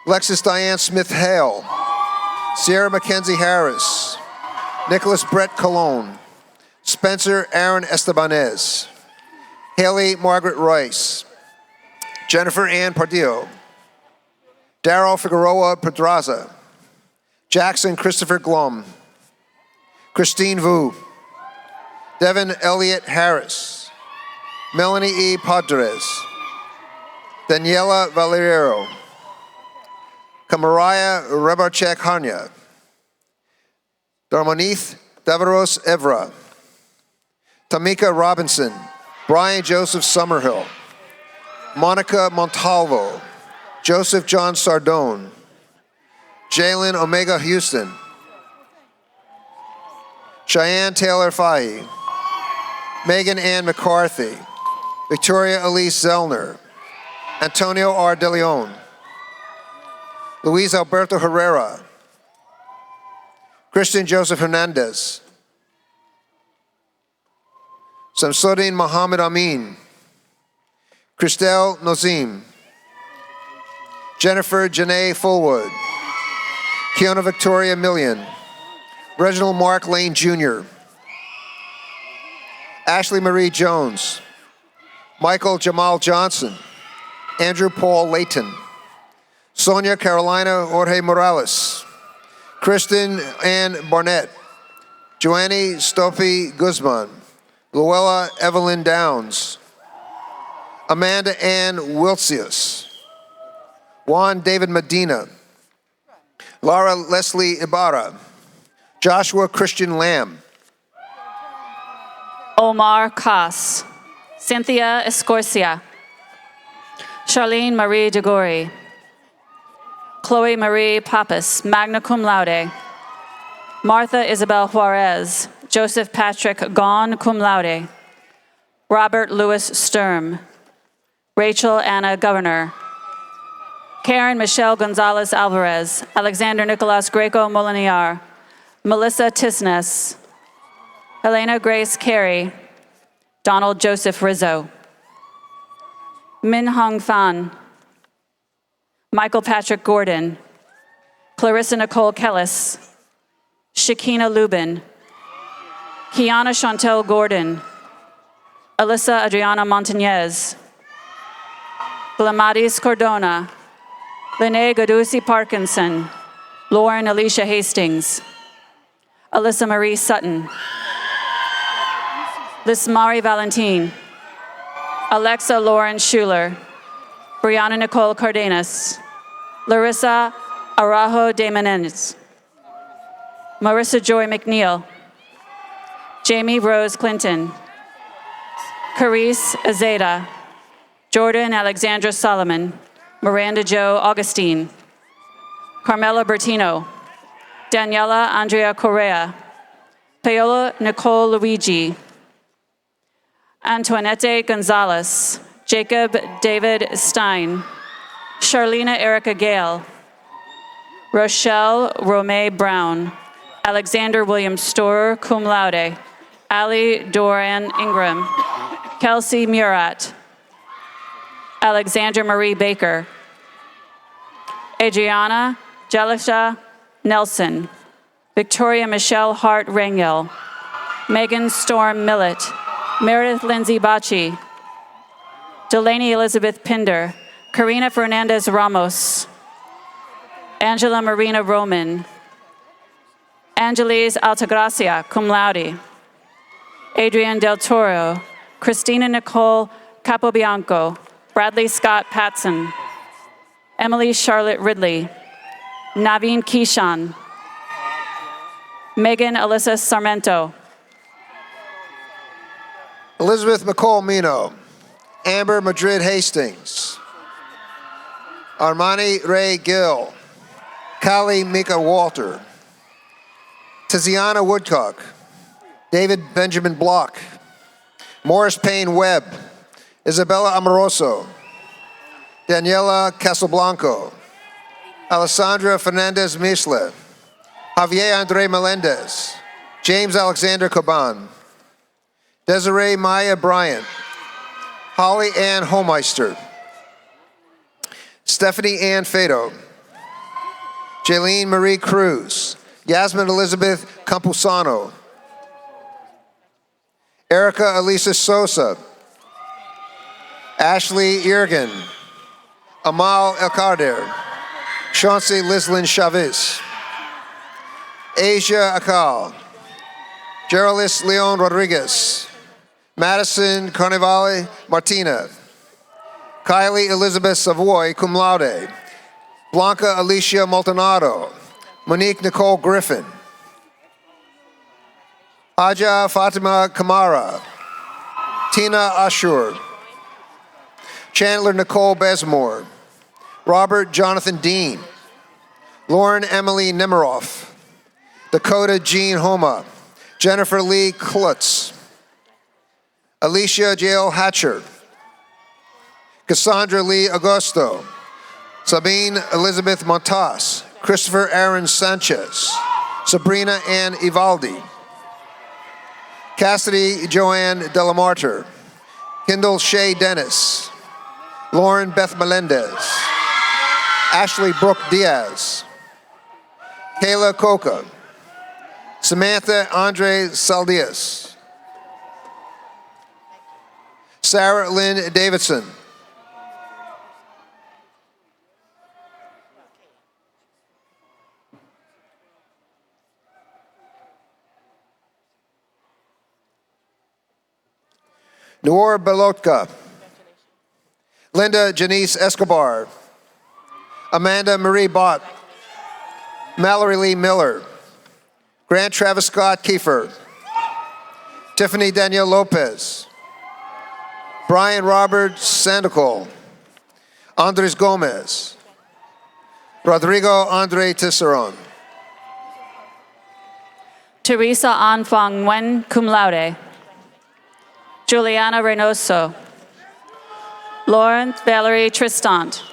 Lexis Diane Smith Hale, Sierra Mackenzie Harris, Nicholas Brett Colon, Spencer Aaron Estebanez, Haley Margaret Rice, Jennifer Ann Pardillo, Daryl Figueroa Pedraza, Jackson Christopher Glum, Christine Vu, Devin Elliott Harris, Melanie E. Padres, Daniela Valeriero, Kamaraya Rebarchek Hanya, Darmonith Davaros Evra, Tamika Robinson, Brian Joseph Summerhill, Monica Montalvo, Joseph John Sardone, Jalen Omega Houston, Cheyenne Taylor Fahy, Megan Ann McCarthy, Victoria Elise Zellner, Antonio R. De Leon, Luis Alberto Herrera, Christian Joseph Hernandez, Samsudin Mohammed Amin, Christelle Nozim, Jennifer Janae Fullwood, Kiona Victoria Million, Reginald Mark Lane Jr., Ashley Marie Jones, Michael Jamal Johnson, Andrew Paul Layton, Sonia Carolina Jorge Morales, Kristen Ann Barnett, Joanny Stoffy Guzman, Luella Evelyn Downs, Amanda Ann Wiltsius, Juan David Medina, Laura Leslie Ibarra, Joshua Christian Lamb. Omar Koss. Cynthia Escorcia. Charlene Marie DeGori. Chloe Marie Pappas, magna cum laude. Martha Isabel Juarez. Joseph Patrick Gaughan, cum laude. Robert Louis Sturm. Rachel Anna Governor. Karen Michelle Gonzalez Alvarez. Alexander Nicolas Greco Moliniar. Melissa Tisnes. Helena Grace Carey. Donald Joseph Rizzo. Min Hong Fan. Michael Patrick Gordon. Clarissa Nicole Kellis. Shakina Lubin. Kiana Chantel Gordon. Alyssa Adriana Montañez. Glamadis Cordona. Lene Gadusi Parkinson. Lauren Alicia Hastings. Alyssa Marie Sutton. Lismari Valentin. Alexa Lauren Schuler. Brianna Nicole Cardenas. Larissa Arajo de Menendez. Marissa Joy McNeil. Jamie Rose Clinton. Carice Azeda. Jordan Alexandra Solomon. Miranda Jo Augustine. Carmela Bertino. Daniela Andrea Correa. Paola Nicole Luigi. Antoinette Gonzalez. Jacob David Stein. Charlena Erica Gale. Rochelle Romay Brown. Alexander William Storer, cum laude. Ali Doran Ingram. Kelsey Murat. Alexandra Marie Baker. Adriana Jelisha Nelson. Victoria Michelle Hart Rangel. Megan Storm Millett. Meredith Lindsay Bachi. Delaney Elizabeth Pinder. Karina Fernandez Ramos. Angela Marina Roman. Angeles Altagracia, cum laude. Adrian Del Toro. Christina Nicole Capobianco. Bradley Scott Patson. Emily Charlotte Ridley. Naveen Kishan. Megan Alyssa Sarmento. Elizabeth McCall Mino. Amber Madrid Hastings. Armani Ray Gill. Kali Mika Walter. Tiziana Woodcock. David Benjamin Block. Morris Payne Webb. Isabella Amoroso. Daniela Casablanco. Alessandra Fernandez Misle. Javier Andre Melendez. James Alexander Caban. Desiree Maya Bryant. Holly Ann Homeister. Stephanie Ann Fado. Jaylene Marie Cruz. Yasmin Elizabeth Campusano. Erica Elisa Sosa. Ashley Irgin. Amal Elkader. Chauncey Lislyn Chavez. Asia Akal. Geraldis Leon Rodriguez. Madison Carnevale Martina. Kylie Elizabeth Savoy, cum laude. Blanca Alicia Maltonado. Monique Nicole Griffin. Aja Fatima Kamara. Tina Ashur. Chandler Nicole Besmore. Robert Jonathan Dean. Lauren Emily Nemiroff. Dakota Jean Homa. Jennifer Lee Klutz. Alicia Jael Hatcher. Cassandra Lee Augusto. Sabine Elizabeth Montas. Christopher Aaron Sanchez. Sabrina Ann Ivaldi. Cassidy Joanne Delamarter. Kendall Shay Dennis. Lauren Beth Melendez. Ashley Brooke Diaz. Kayla Coca. Samantha Andre Saldias. Sarah Lynn Davidson. Noor Belotka. Linda Janice Escobar. Amanda Marie Bott. Mallory Lee Miller. Grant Travis Scott Kiefer. Tiffany Danielle Lopez. Brian Robert Sandoval. Andres Gomez. Rodrigo Andre Tisseron. Teresa Anfang Nguyen, cum laude. Juliana Reynoso. Lawrence Valerie Tristant.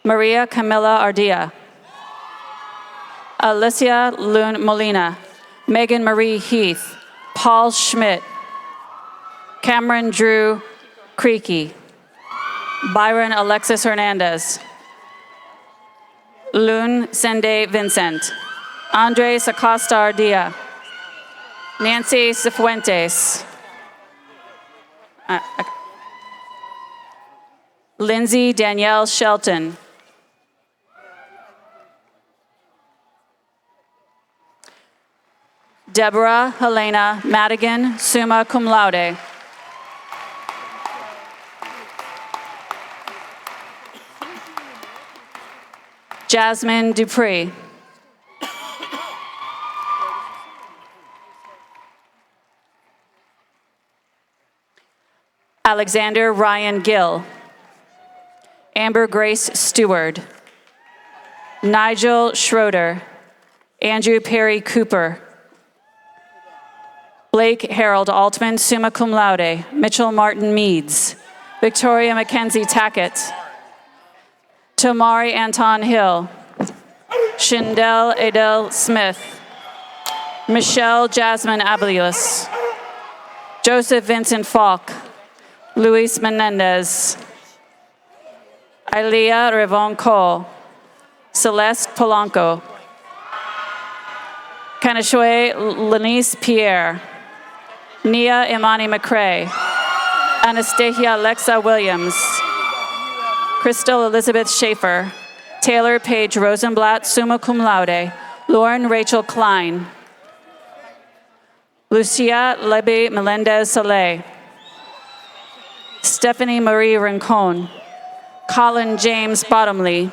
Maria Camila Ardea. Alicia Lune Molina. Megan Marie Heath. Paul Schmidt. Cameron Drew Creaky. Byron Alexis Hernandez. Lune Sende Vincent. Andres Acosta Ardea. Nancy Cifuentes. Lindsay Danielle Shelton. Deborah Helena Madigan, summa cum laude. Jasmine Dupree. Alexander Ryan Gill. Amber Grace Stewart. Nigel Schroeder. Andrew Perry Cooper. Blake Harold Altman, summa cum laude. Mitchell Martin Meads. Victoria Mackenzie Tackett. Tomari Anton Hill. Shindell Adele Smith. Michelle Jasmine Abelius. Joseph Vincent Falk. Luis Menendez. Ilea Revon Cole. Celeste Polanco. Kanashwe Lenice Pierre. Nia Imani McCrae. Anastasia Alexa Williams. Crystal Elizabeth Schaefer. Taylor Paige Rosenblatt, summa cum laude. Lauren Rachel Klein. Lucia Lebe Melendez Soleil. Stephanie Marie Rincon. Colin James Bottomley.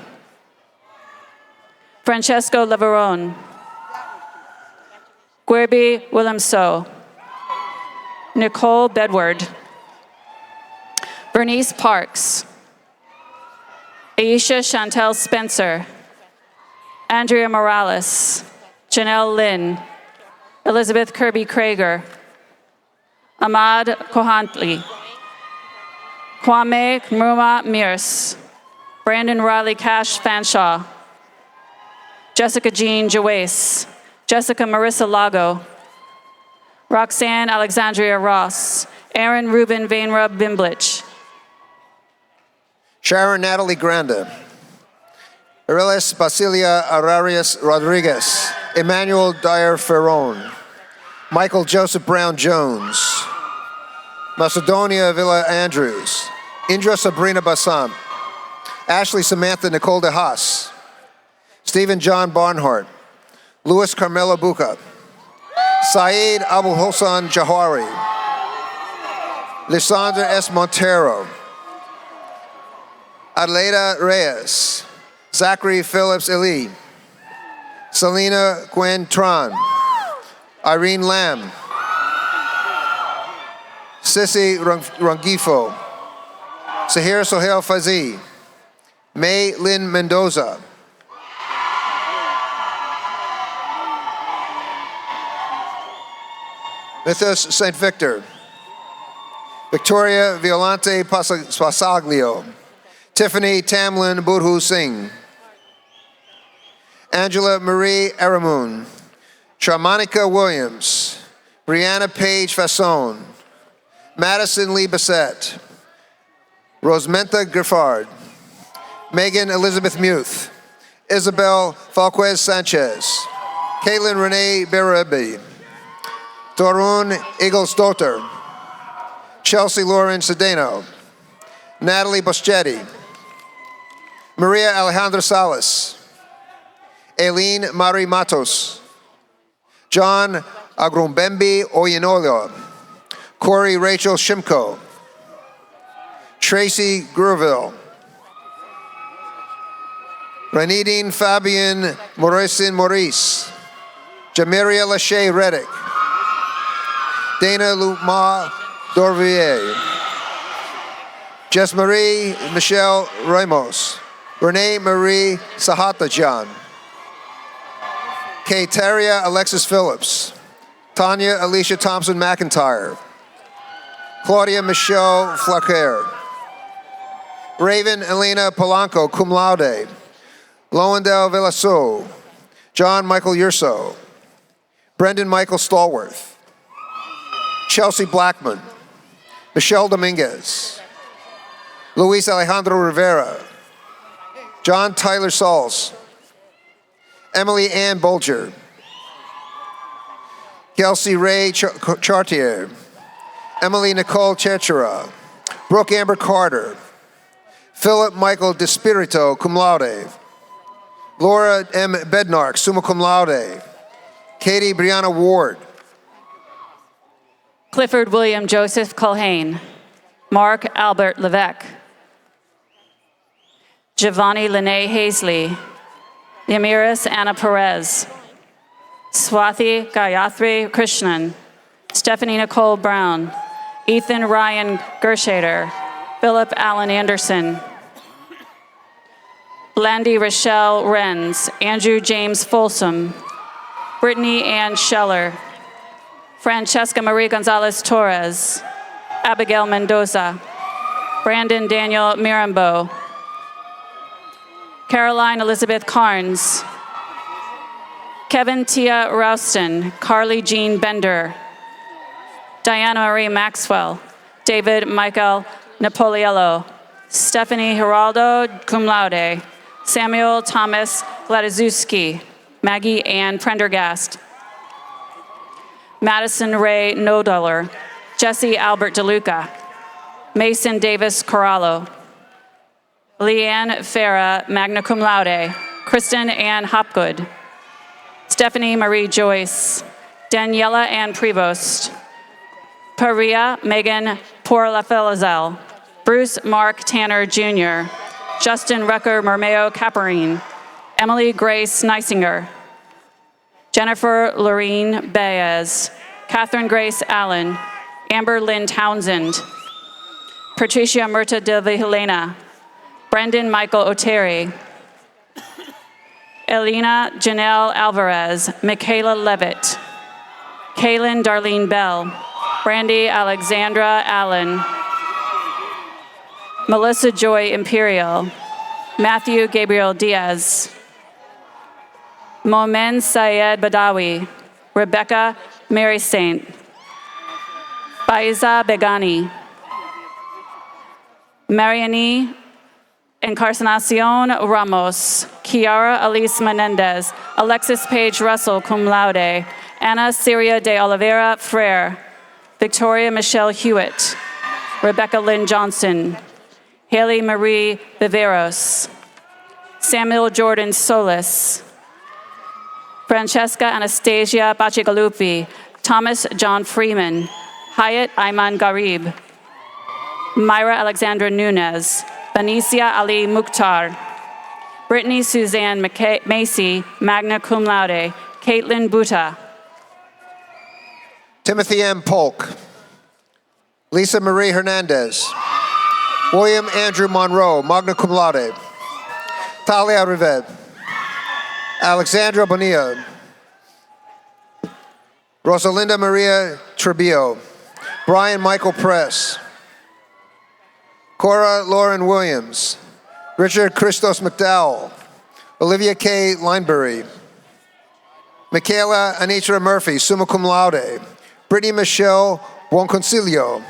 Francesco Leveron. Guerby Willemso. Nicole Bedward. Bernice Parks. Aisha Chantel Spencer. Andrea Morales. Janelle Lynn. Elizabeth Kirby Krager. Ahmad Kohantli. Kwame Nkrumah Mears. Brandon Riley Cash Fanshaw. Jessica Jean Jawais. Jessica Marissa Lago. Roxanne Alexandria Ross. Aaron Ruben Vainra Bimblich. Sharon Natalie Granda. Arelis Basilia Ararias Rodriguez. Emmanuel Dyer Ferron. Michael Joseph Brown Jones. Macedonia Villa Andrews. Indra Sabrina Bassam. Ashley Samantha Nicole De Haas. Stephen John Barnhart. Louis Carmelo Buca. Saeed Abul Hossan Jahari. Lysandra S. Montero. Adelaida Reyes. Zachary Phillips Eli. Selena Gwen Tran. Irene Lamb. Sissy Rangifo. Sahir Sohail Fazi. May Lynn Mendoza. Mythos St. Victor. Victoria Violante Pasaglio. Tiffany Tamlin Budhu Singh. Angela Marie Aramoon. Sharmonica Williams. Brianna Page Fasson. Madison Lee Bassett. Rosementa Griffard. Megan Elizabeth Muth. Isabel Falquez Sanchez. Caitlin Renee Berabi. Torun Eagles-Dotter. Chelsea Lauren Cedeno. Natalie Boschetti. Maria Alejandra Salas. Aileen Mari Matos. John Agrumbembi Oyinolo. Corey Rachel Shimko. Tracy Gruville. Renidine Fabian Maurice. Jamiria Lachey Reddick, Dana Luma Dorvier, Jess Marie Michelle Ramos, Renee Marie Sahatajan, Kataria Alexis Phillips, Tanya Alicia Thompson McIntyre, Claudia Michelle Flaquer, Raven Elena Polanco, cum laude, Loendel Villaso, John Michael Urso, Brendan Michael Stallworth, Chelsea Blackman, Michelle Dominguez, Luis Alejandro Rivera, John Tyler Sauls, Emily Ann Bolger, Kelsey Ray Chartier, Emily Nicole Chechera, Brooke Amber Carter, Philip Michael Despirito, cum laude, Laura M. Bednark, summa cum laude, Katie Brianna Ward, Clifford William Joseph Culhane, Mark Albert Levesque, Giovanni Lene Hazley, Yamiris Anna Perez, Swathi Gayatri Krishnan, Stephanie Nicole Brown, Ethan Ryan Gershader, Philip Allen Anderson, Blandy Rochelle Renz, Andrew James Folsom, Brittany Ann Scheller, Francesca Marie Gonzalez Torres, Abigail Mendoza, Brandon Daniel Mirambo, Caroline Elizabeth Carnes, Kevin Tia Rouston, Carly Jean Bender, Diana Marie Maxwell, David Michael Napoliello, Stephanie Geraldo, cum laude, Samuel Thomas Gladizewski, Maggie Ann Prendergast, Madison Ray Noduller, Jesse Albert DeLuca, Mason Davis Corallo, Leanne Farah, magna cum laude, Kristen Ann Hopgood, Stephanie Marie Joyce, Daniela Ann Prevost, Paria Megan Porlafelizel, Bruce Mark Tanner Jr., Justin Rucker Mermeo Caparine, Emily Grace Neisinger, Jennifer Lorene Baez, Catherine Grace Allen, Amber Lynn Townsend, Patricia Murta de Vigilena, Brendan Michael Oteri, Elena Janelle Alvarez, Michaela Levitt, Kaylin Darlene Bell, Brandy Alexandra Allen, Melissa Joy Imperial, Matthew Gabriel Diaz, Momen Syed Badawi, Rebecca Mary Saint, Faiza Begani, Mariani Encarnacion Ramos, Kiara Elise Menendez, Alexis Page Russell, cum laude, Anna Syria de Oliveira Frere, Victoria Michelle Hewitt, Rebecca Lynn Johnson, Haley Marie Viveros, Samuel Jordan Solis, Francesca Anastasia Bacigalupi, Thomas John Freeman, Hyatt Ayman Garib, Myra Alexandra Nunez, Benicia Ali Mukhtar, Brittany Suzanne Macy, magna cum laude, Caitlin Buta, Timothy M. Polk, Lisa Marie Hernandez, William Andrew Monroe, magna cum laude, Talia Rived, Alexandra Bonilla, Rosalinda Maria Trebio, Brian Michael Press, Cora Lauren Williams, Richard Christos McDowell, Olivia K. Linebury, Michaela Anitra Murphy, summa cum laude, Brittany Michelle Buonconsiglio,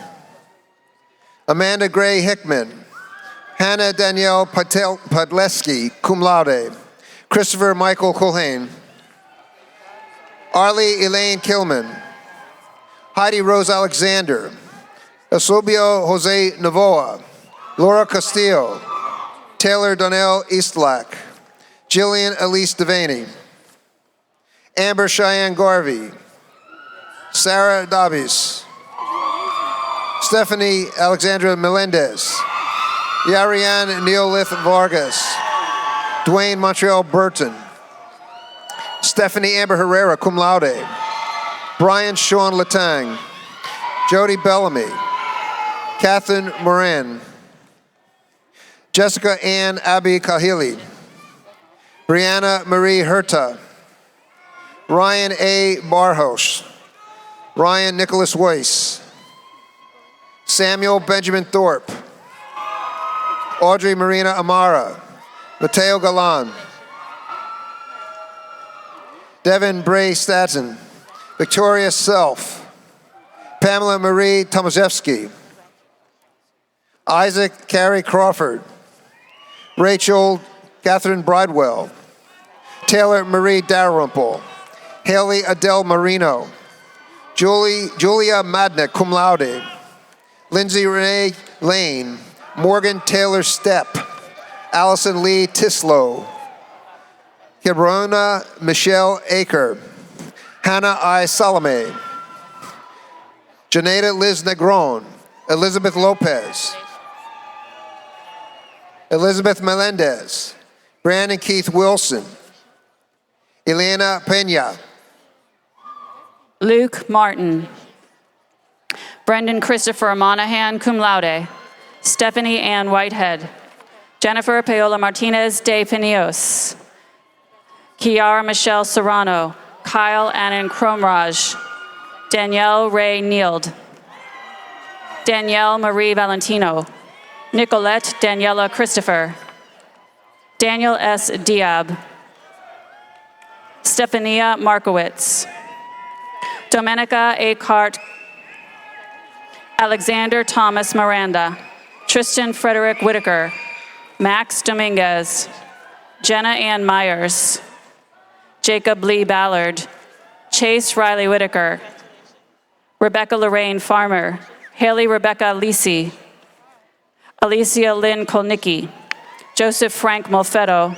Amanda Gray Hickman, Hannah Danielle Podleski, cum laude, Christopher Michael Culhane, Arlie Elaine Kilman, Heidi Rose Alexander, Eusebio Jose Novoa, Laura Castillo, Taylor Donnell Eastlack, Jillian Elise Devaney, Amber Cheyenne Garvey, Sarah Davies, Stephanie Alexandra Melendez, Yarianne Neolith Vargas, Dwayne Montreal Burton, Stephanie Amber Herrera, cum laude. Brian Sean Latang. Jody Bellamy. Catherine Moran. Jessica Ann Abby Kahili. Brianna Marie Herta. Ryan A. Barhosh. Ryan Nicholas Weiss. Samuel Benjamin Thorpe. Audrey Marina Amara. Mateo Galan. Devin Bray Staten. Victoria Self. Pamela Marie Tomaszewski. Isaac Carey Crawford. Rachel Catherine Bridewell. Taylor Marie Dalrymple. Haley Adele Marino. Julia Madnick, cum laude. Lindsay Renee Lane. Morgan Taylor Stepp. Allison Lee Tislow. Kibrona Michelle Aker. Hannah I. Salome. Janeda Liz Negron. Elizabeth Lopez. Elizabeth Melendez. Brandon Keith Wilson. Elena Pena. Luke Martin. Brendan Christopher Monahan, cum laude. Stephanie Ann Whitehead. Jennifer Paola Martinez de Pinios. Kiara Michelle Serrano. Kyle Annan Kromraj. Danielle Ray Nield. Danielle Marie Valentino. Nicolette Daniela Christopher. Daniel S. Diab. Stefania Markowitz. Domenica A. Cart. Alexander Thomas Miranda. Tristan Frederick Whitaker. Max Dominguez. Jenna Ann Myers. Jacob Lee Ballard. Chase Riley Whitaker. Rebecca Lorraine Farmer. Haley Rebecca Lisi. Alicia Lynn Kolnicki. Joseph Frank Molfetto.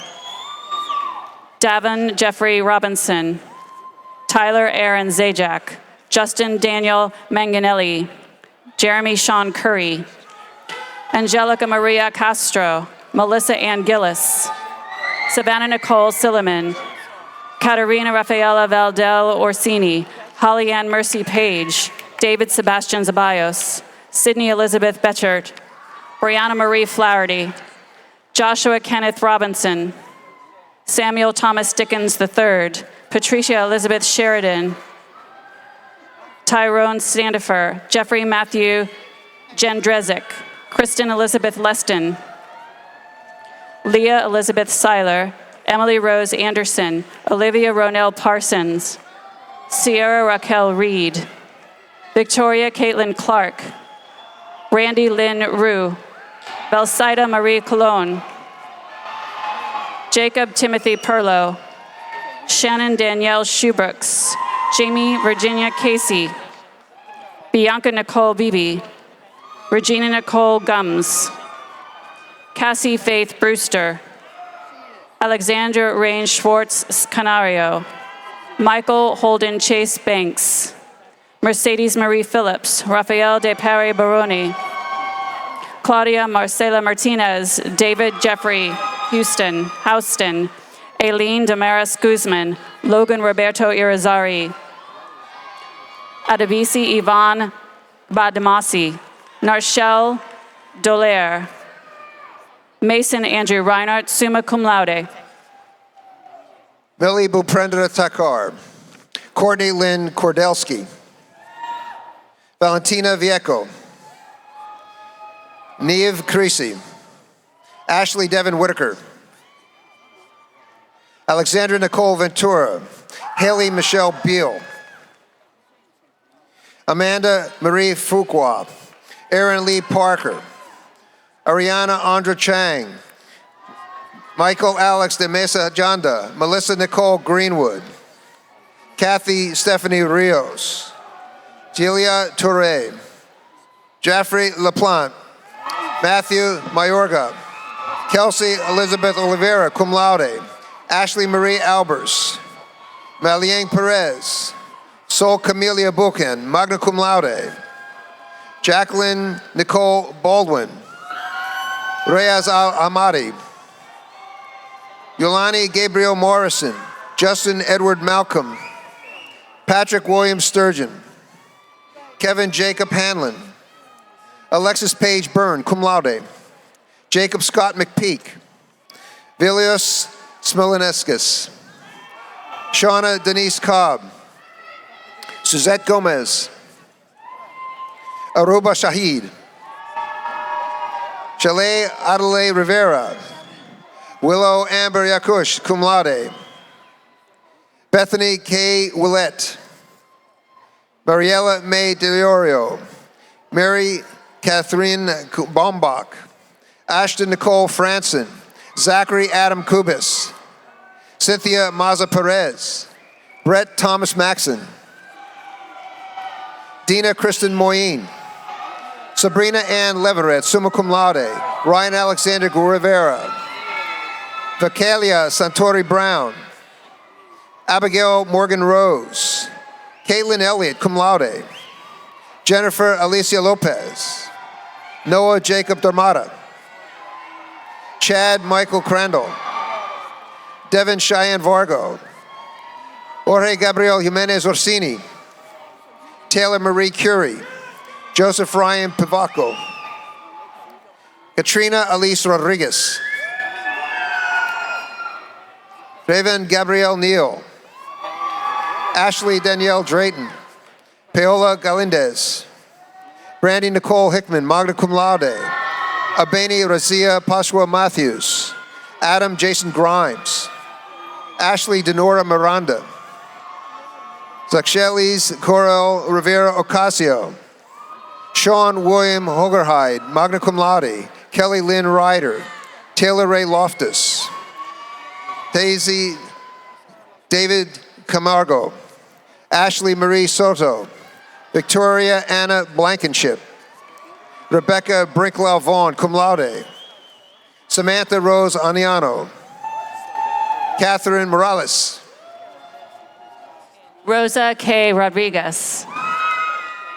Davin Jeffrey Robinson. Tyler Aaron Zajac. Justin Daniel Manganelli. Jeremy Sean Curry. Angelica Maria Castro. Melissa Ann Gillis. Savannah Nicole Silliman. Katerina Rafaela Valdel Orsini. Holly Ann Mercy Page. David Sebastian Zabayos. Sydney Elizabeth Betchert. Brianna Marie Flaherty. Joshua Kenneth Robinson. Samuel Thomas Dickens III. Patricia Elizabeth Sheridan. Tyrone Standifer. Jeffrey Matthew Jendrezik. Kristen Elizabeth Leston. Leah Elizabeth Seiler. Emily Rose Anderson. Olivia Ronell Parsons. Sierra Raquel Reed. Victoria Caitlin Clark. Randy Lynn Rue. Belsaida Marie Colon. Jacob Timothy Perlow. Shannon Danielle Schubrooks. Jamie Virginia Casey. Bianca Nicole Beebe. Regina Nicole Gums. Cassie Faith Brewster. Alexandra Rain Schwartz Canario. Michael Holden Chase Banks. Mercedes Marie Phillips. Rafael De Pari Baroni. Claudia Marcela Martinez. David Jeffrey Houston. Aileen Damaris Guzman. Logan Roberto Irizarry. Adebisi Yvonne Badamasi. Narshel Dolaire. Mason Andrew Reinhardt, summa cum laude. Millie Buprendra Takar. Courtney Lynn Kordelski. Valentina Vieco. Neve Creasy. Ashley Devin Whitaker. Alexandra Nicole Ventura. Haley Michelle Beal. Amanda Marie Fuqua. Aaron Lee Parker. Ariana Andra Chang. Michael Alex de Mesa Janda. Melissa Nicole Greenwood. Kathy Stephanie Rios. Julia Toure. Jaffrey LaPlante. Matthew Mayorga. Kelsey Elizabeth Oliveira, cum laude. Ashley Marie Albers. Malieng Perez. Sol Camelia Buchan, magna cum laude. Jacqueline Nicole Baldwin. Reyes Al Amadi. Yolani Gabriel Morrison. Justin Edward Malcolm, Patrick William Sturgeon, Kevin Jacob Hanlon, Alexis Paige Byrne, cum laude, Jacob Scott McPeak, Vilios Smoleneskis, Shauna Denise Cobb, Suzette Gomez, Aruba Shahid, Chalet Adelaide Rivera, Willow Amber Yakush, cum laude, Bethany K. Willett, Mariella May DeLiorio, Mary Catherine Bombach, Ashton Nicole Franson, Zachary Adam Kubis, Cynthia Maza Perez, Brett Thomas Maxon, Dina Kristen Moyin, Sabrina Ann Leverett, summa cum laude, Ryan Alexander Rivera, Vacalia Santori Brown, Abigail Morgan Rose, Caitlin Elliott, cum laude, Jennifer Alicia Lopez, Noah Jacob Dormata, Chad Michael Crandall, Devin Cheyenne Vargo, Jorge Gabriel Jimenez Orsini, Taylor Marie Curie, Joseph Ryan Pivaco, Katrina Elise Rodriguez, Raven Gabrielle Neal, Ashley Danielle Drayton, Paola Galindez, Brandy Nicole Hickman, magna cum laude, Abeni Razia Pasqua Matthews, Adam Jason Grimes, Ashley Denora Miranda, Zachelis Coral Rivera Ocasio, Sean William Hogerhide, magna cum laude, Kelly Lynn Ryder, Taylor Ray Loftus, Daisy David Camargo, Ashley Marie Soto, Victoria Anna Blankenship, Rebecca Brinklell Vaughn, cum laude, Samantha Rose Aniano, Catherine Morales, Rosa K. Rodriguez,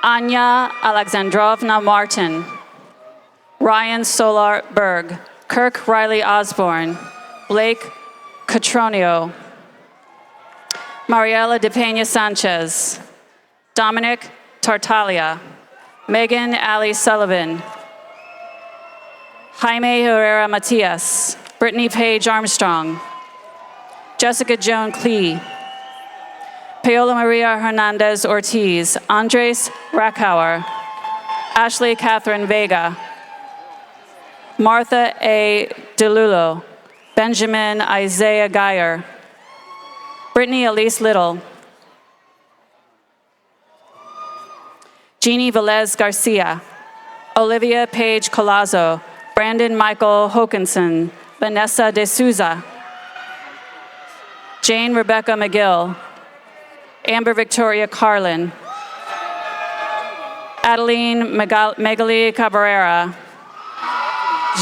Anya Alexandrovna Martin, Ryan Solar Berg, Kirk Riley Osborne, Blake Catronio, Mariela De Pena Sanchez, Dominic Tartaglia, Megan Ali Sullivan, Jaime Herrera Matias, Brittany Page Armstrong, Jessica Joan Klee, Paola Maria Hernandez Ortiz, Andres Rackauer, Ashley Catherine Vega, Martha A. DeLulo, Benjamin Isaiah Geyer, Brittany Elise Little, Jeannie Velez Garcia, Olivia Page Colazo, Brandon Michael Hokinson, Vanessa De Souza, Jane Rebecca McGill, Amber Victoria Carlin, Adeline Megali Cabrera,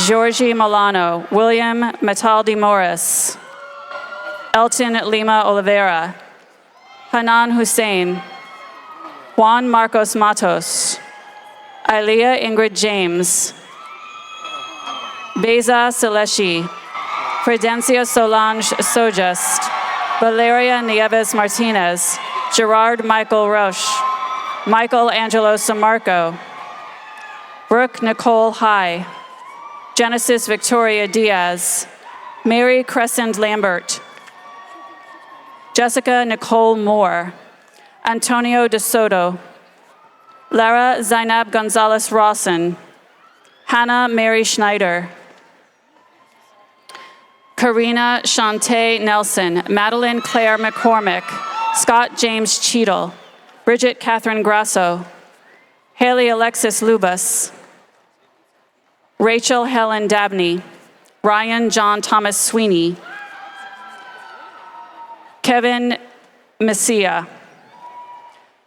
Georgie Milano, William Metaldi Morris, Elton Lima Oliveira, Hanan Hussein, Juan Marcos Matos, Ilea Ingrid James, Beza Seleshi, Credencia Solange Sojust, Valeria Nieves Martinez, Gerard Michael Roche, Michael Angelo Samarco, Brooke Nicole High, Genesis Victoria Diaz, Mary Crescent Lambert, Jessica Nicole Moore, Antonio De Soto, Lara Zainab Gonzalez Rawson, Hannah Mary Schneider, Karina Shantae Nelson, Madeline Claire McCormick, Scott James Cheadle, Bridget Catherine Grasso, Haley Alexis Lubas, Rachel Helen Dabney, Ryan John Thomas Sweeney, Kevin Messia,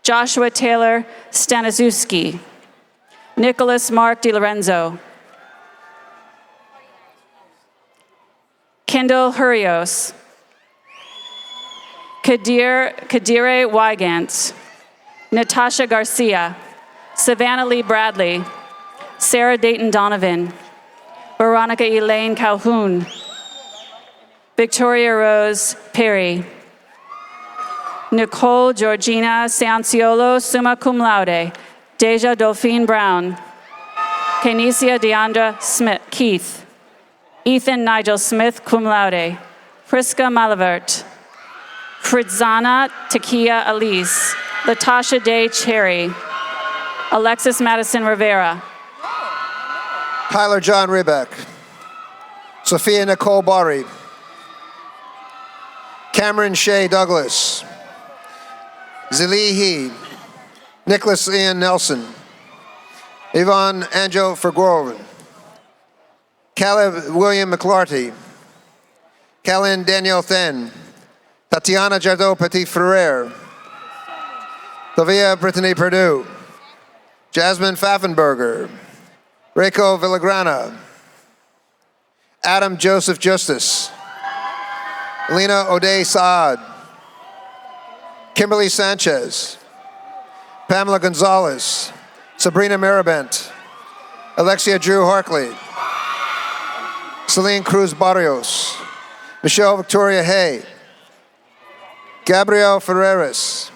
Joshua Taylor Staniszewski, Nicholas Mark DiLorenzo, Kendall Hurios, Kadire Wygant, Natasha Garcia, Savannah Lee Bradley, Sarah Dayton Donovan, Veronica Elaine Calhoun, Victoria Rose Perry, Nicole Georgina Sanciolo, summa cum laude. Deja Dolphine Brown. Kenesia Deandra Smith, Keith. Ethan Nigel Smith, cum laude. Priska Malavert. Fritzana Takia Elise. Latasha Day Cherry. Alexis Madison Rivera. Tyler John Ribeck. Sophia Nicole Bari. Cameron Shea Douglas. Zili He. Nicholas Ian Nelson. Yvonne Angel Fergroven. Caleb William McClarty. Callan Danielle Then. Tatiana Jardot Petit Ferrer. Tavia Brittany Perdue. Jasmine Pfaffenberger. Reiko Villagrana. Adam Joseph Justice. Lena O'Day Saad. Kimberly Sanchez. Pamela Gonzalez. Sabrina Maribent. Alexia Drew Harkley. Celine Cruz Barrios. Michelle Victoria Hay. Gabrielle Ferreras.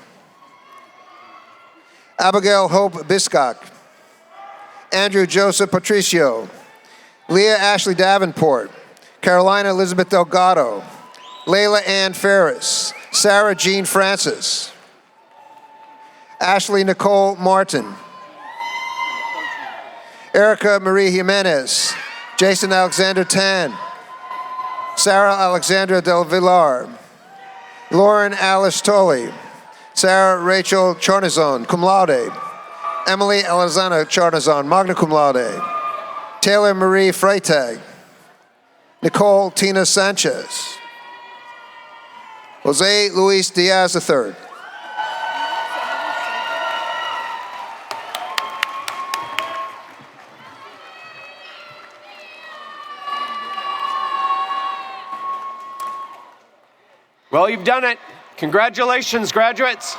Abigail Hope Biscock. Andrew Joseph Patricio. Leah Ashley Davenport. Carolina Elizabeth Delgado. Layla Ann Ferris. Sarah Jean Francis. Ashley Nicole Martin. Erica Marie Jimenez. Jason Alexander Tan. Sarah Alexandra Del Villar. Lauren Alice Tolley. Sarah Rachel Charnazon, cum laude. Emily Alexandra Charnazon, magna cum laude. Taylor Marie Freitag. Nicole Tina Sanchez. Jose Luis Diaz III. Well, you've done it. Congratulations, graduates.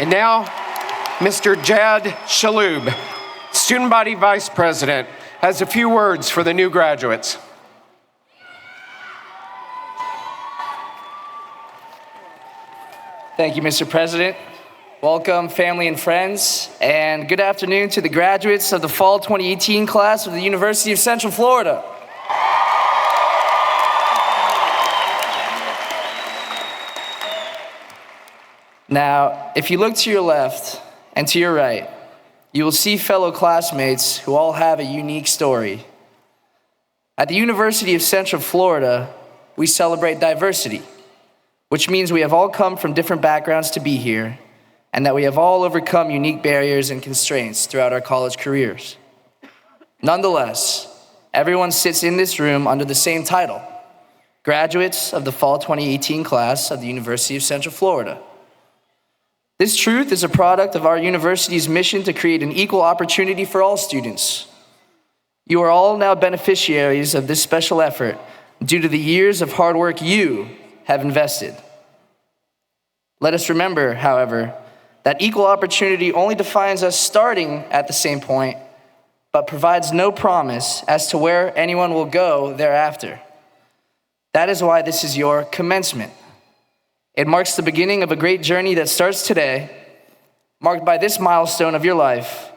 And now, Mr. Jad Shaloub, Student Body Vice President, has a few words for the new graduates. Thank you, Mr. President. Welcome, family and friends, and good afternoon to the graduates of the Fall 2018 class of the University of Central Florida. Now, if you look to your left and to your right, you will see fellow classmates who all have a unique story. At the University of Central Florida, we celebrate diversity, which means we have all come from different backgrounds to be here, and that we have all overcome unique barriers and constraints throughout our college careers. Nonetheless, everyone sits in this room under the same title, graduates of the Fall 2018 class of the University of Central Florida. This truth is a product of our university's mission to create an equal opportunity for all students. You are all now beneficiaries of this special effort due to the years of hard work you have invested. Let us remember, however, that equal opportunity only defines us starting at the same point, but provides no promise as to where anyone will go thereafter. That is why this is your commencement. It marks the beginning of a great journey that starts today, marked by this milestone of your life,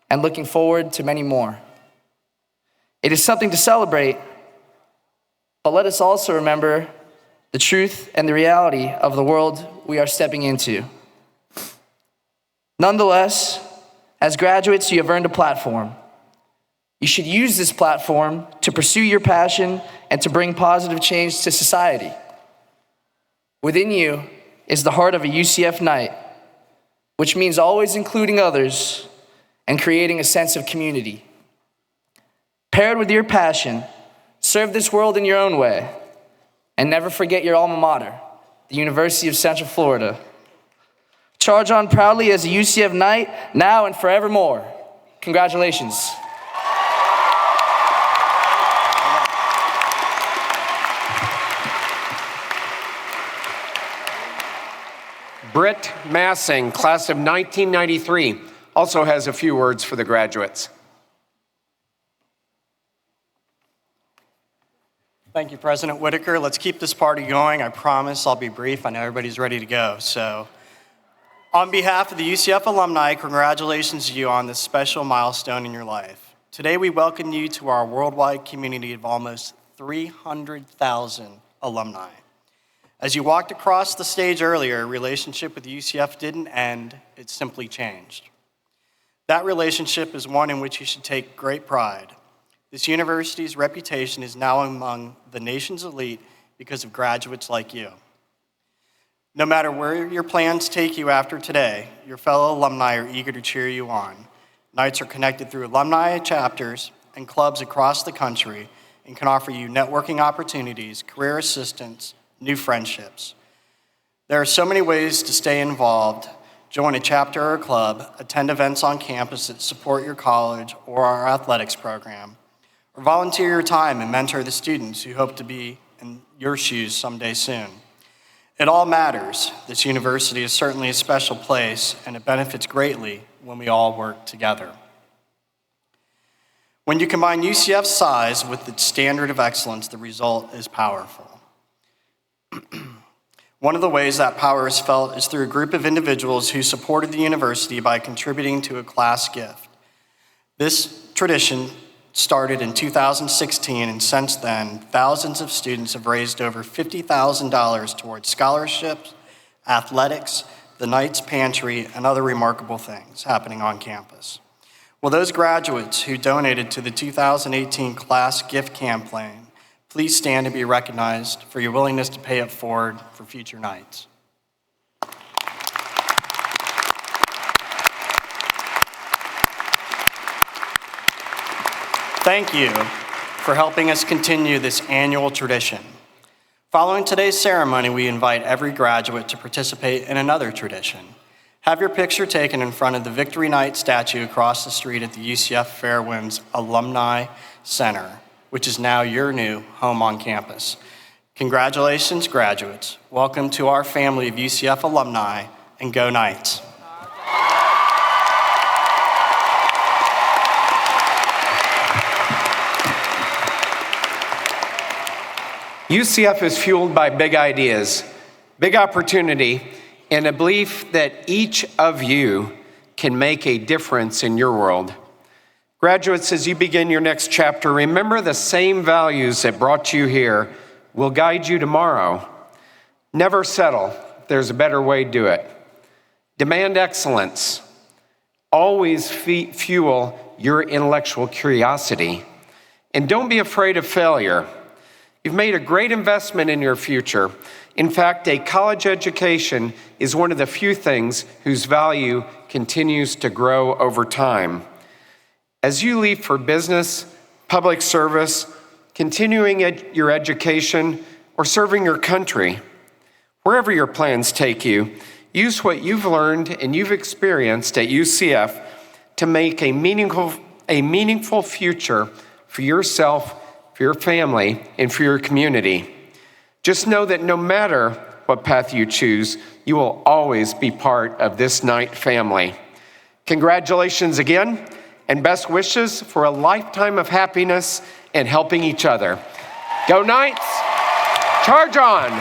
and looking forward to many more. It is something to celebrate, but let us also remember the truth and the reality of the world we are stepping into. Nonetheless, as graduates, you have earned a platform. You should use this platform to pursue your passion and to bring positive change to society. Within you is the heart of a UCF Knight, which means always including others and creating a sense of community. Paired with your passion, serve this world in your own way, and never forget your alma mater, the University of Central Florida. Charge on proudly as a UCF Knight, now and forevermore. Congratulations. Britt Massing, class of 1993, also has a few words for the graduates. Thank you, President Whitaker. Let's keep this party going. I promise I'll be brief. I know everybody's ready to go. So, on behalf of the UCF alumni, congratulations to you on this special milestone in your life. Today, we welcome you to our worldwide community of almost 300,000 alumni. As you walked across the stage earlier, relationship with UCF didn't end, it simply changed. That relationship is one in which you should take great pride. This university's reputation is now among the nation's elite because of graduates like you. No matter where your plans take you after today, your fellow alumni are eager to cheer you on. Knights are connected through alumni chapters and clubs across the country and can offer you networking opportunities, career assistance, new friendships. There are so many ways to stay involved. Join a chapter or a club, attend events on campus that support your college or our athletics program, or volunteer your time and mentor the students who hope to be in your shoes someday soon. It all matters. This university is certainly a special place, and it benefits greatly when we all work together. When you combine UCF's size with its standard of excellence, the result is powerful. One of the ways that power is felt is through a group of individuals who supported the university by contributing to a class gift. This tradition started in 2016, and since then, thousands of students have raised over $50,000 towards scholarships, athletics, the Knights Pantry, and other remarkable things happening on campus. Will those graduates who donated to the 2018 class gift campaign please stand and be recognized for your willingness to pay it forward for future nights. Thank you for helping us continue this annual tradition. Following today's ceremony, we invite every graduate to participate in another tradition. Have your picture taken in front of the Victory Knight statue across the street at the UCF Fairwinds Alumni Center, which is now your new home on campus. Congratulations, graduates. Welcome to our family of UCF alumni, and go Knights. UCF is fueled by big ideas, big opportunity, and a belief that each of you can make a difference in your world. Graduates, as you begin your next chapter, remember the same values that brought you here will guide you tomorrow. Never settle. There's a better way to do it. Demand excellence. Always fuel your intellectual curiosity. And don't be afraid of failure. You've made a great investment in your future. In fact, a college education is one of the few things whose value continues to grow over time. As you leave for business, public service, continuing your education, or serving your country, wherever your plans take you, use what you've learned and you've experienced at UCF to make a meaningful future for yourself, for your family, and for your community. Just know that no matter what path you choose, you will always be part of this Knight family. Congratulations again, and best wishes for a lifetime of happiness and helping each other. Go Knights! Charge on!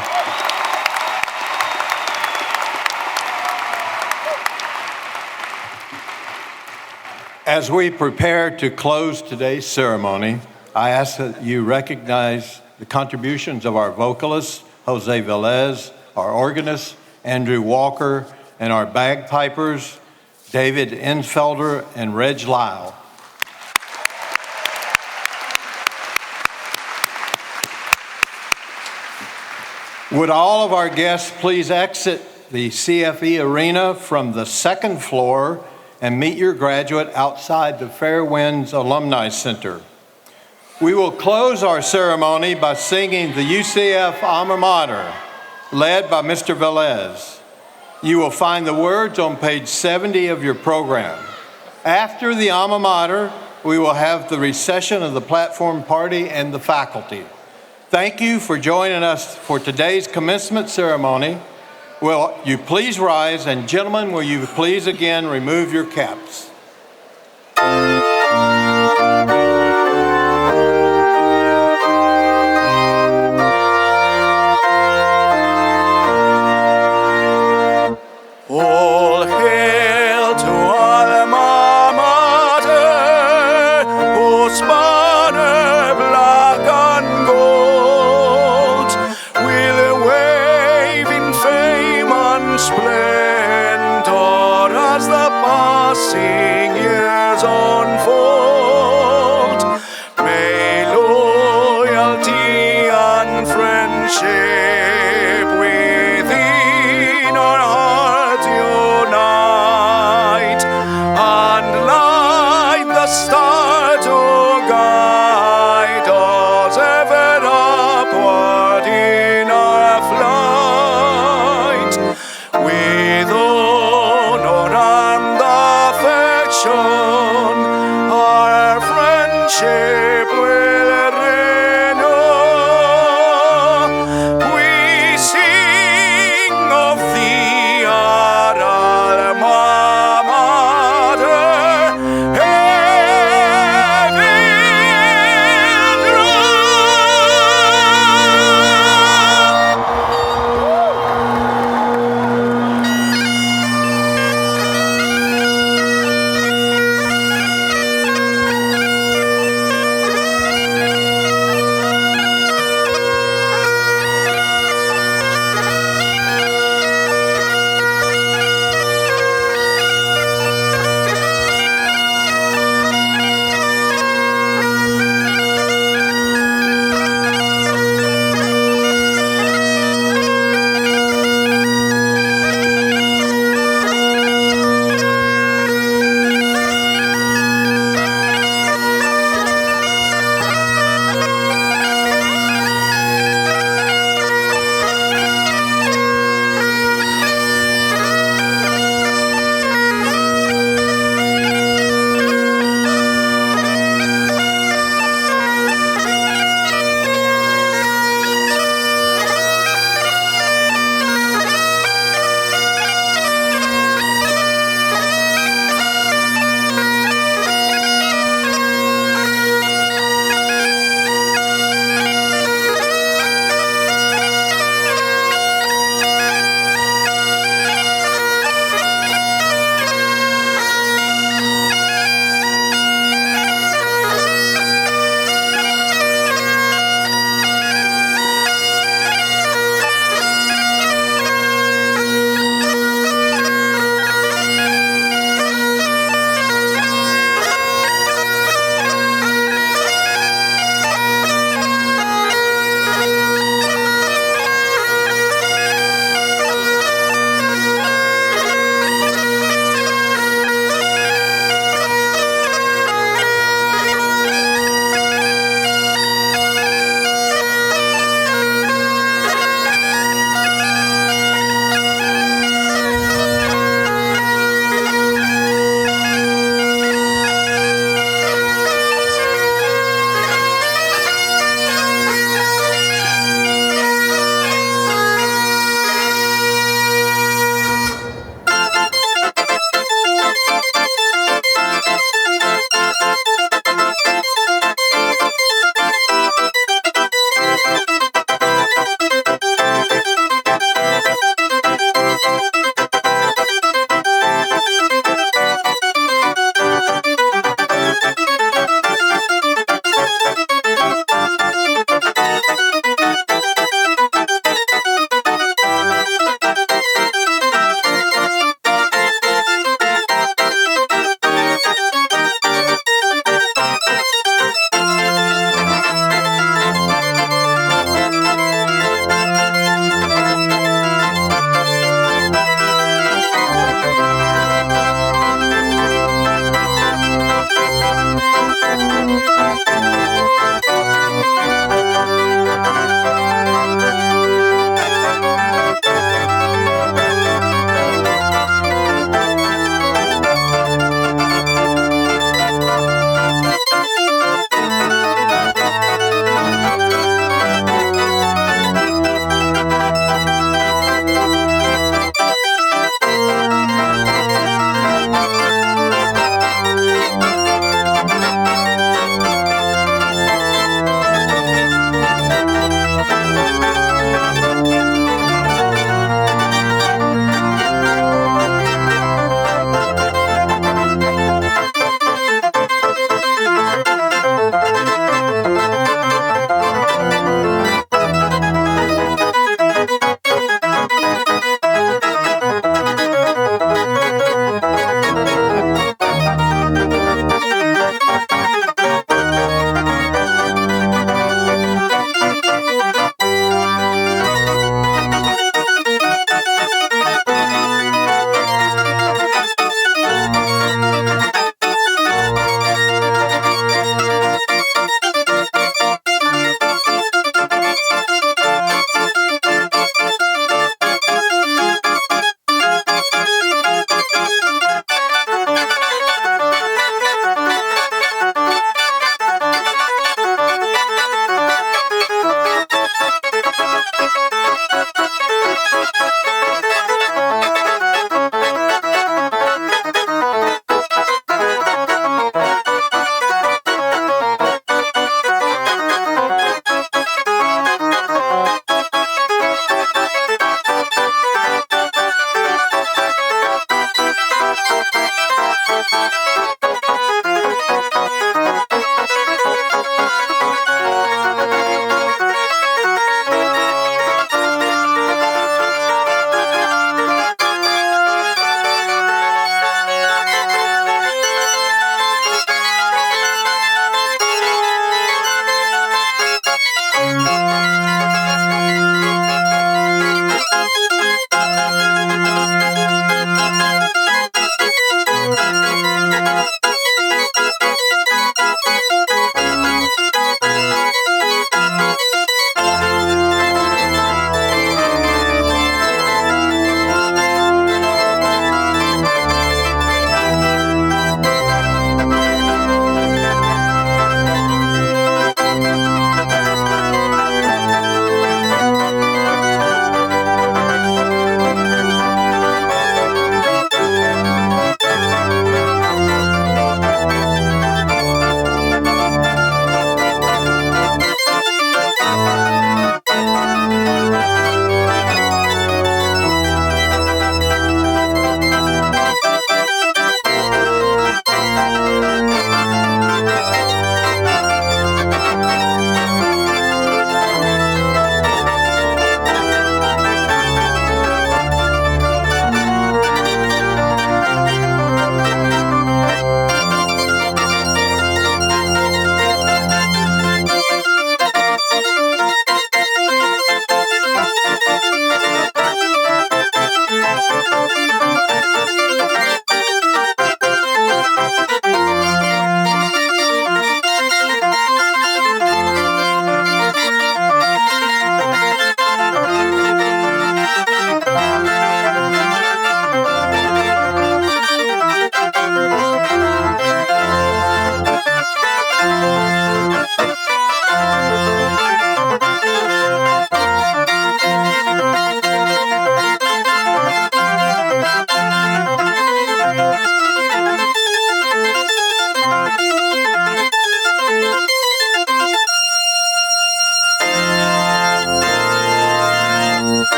As we prepare to close today's ceremony, I ask that you recognize the contributions of our vocalist, Jose Velez, our organist, Andrew Walker, and our bagpipers, David Enfelder and Reg Lyle. Would all of our guests please exit the CFE Arena from the second floor and meet your graduate outside the Fairwinds Alumni Center. We will close our ceremony by singing the UCF Alma Mater, led by Mr. Velez. You will find the words on page 70 of your program. After the Alma Mater, we will have the recession of the platform party and the faculty. Thank you for joining us for today's commencement ceremony. Will you please rise, and gentlemen, will you please again remove your caps? All hail to Alma Mater, whose banner black and gold will wave in fame and splendor as the passing years unfold. May loyalty and friendship within our hearts unite, and light the star to guide us ever upward in our flight. With honor and affection, our friendship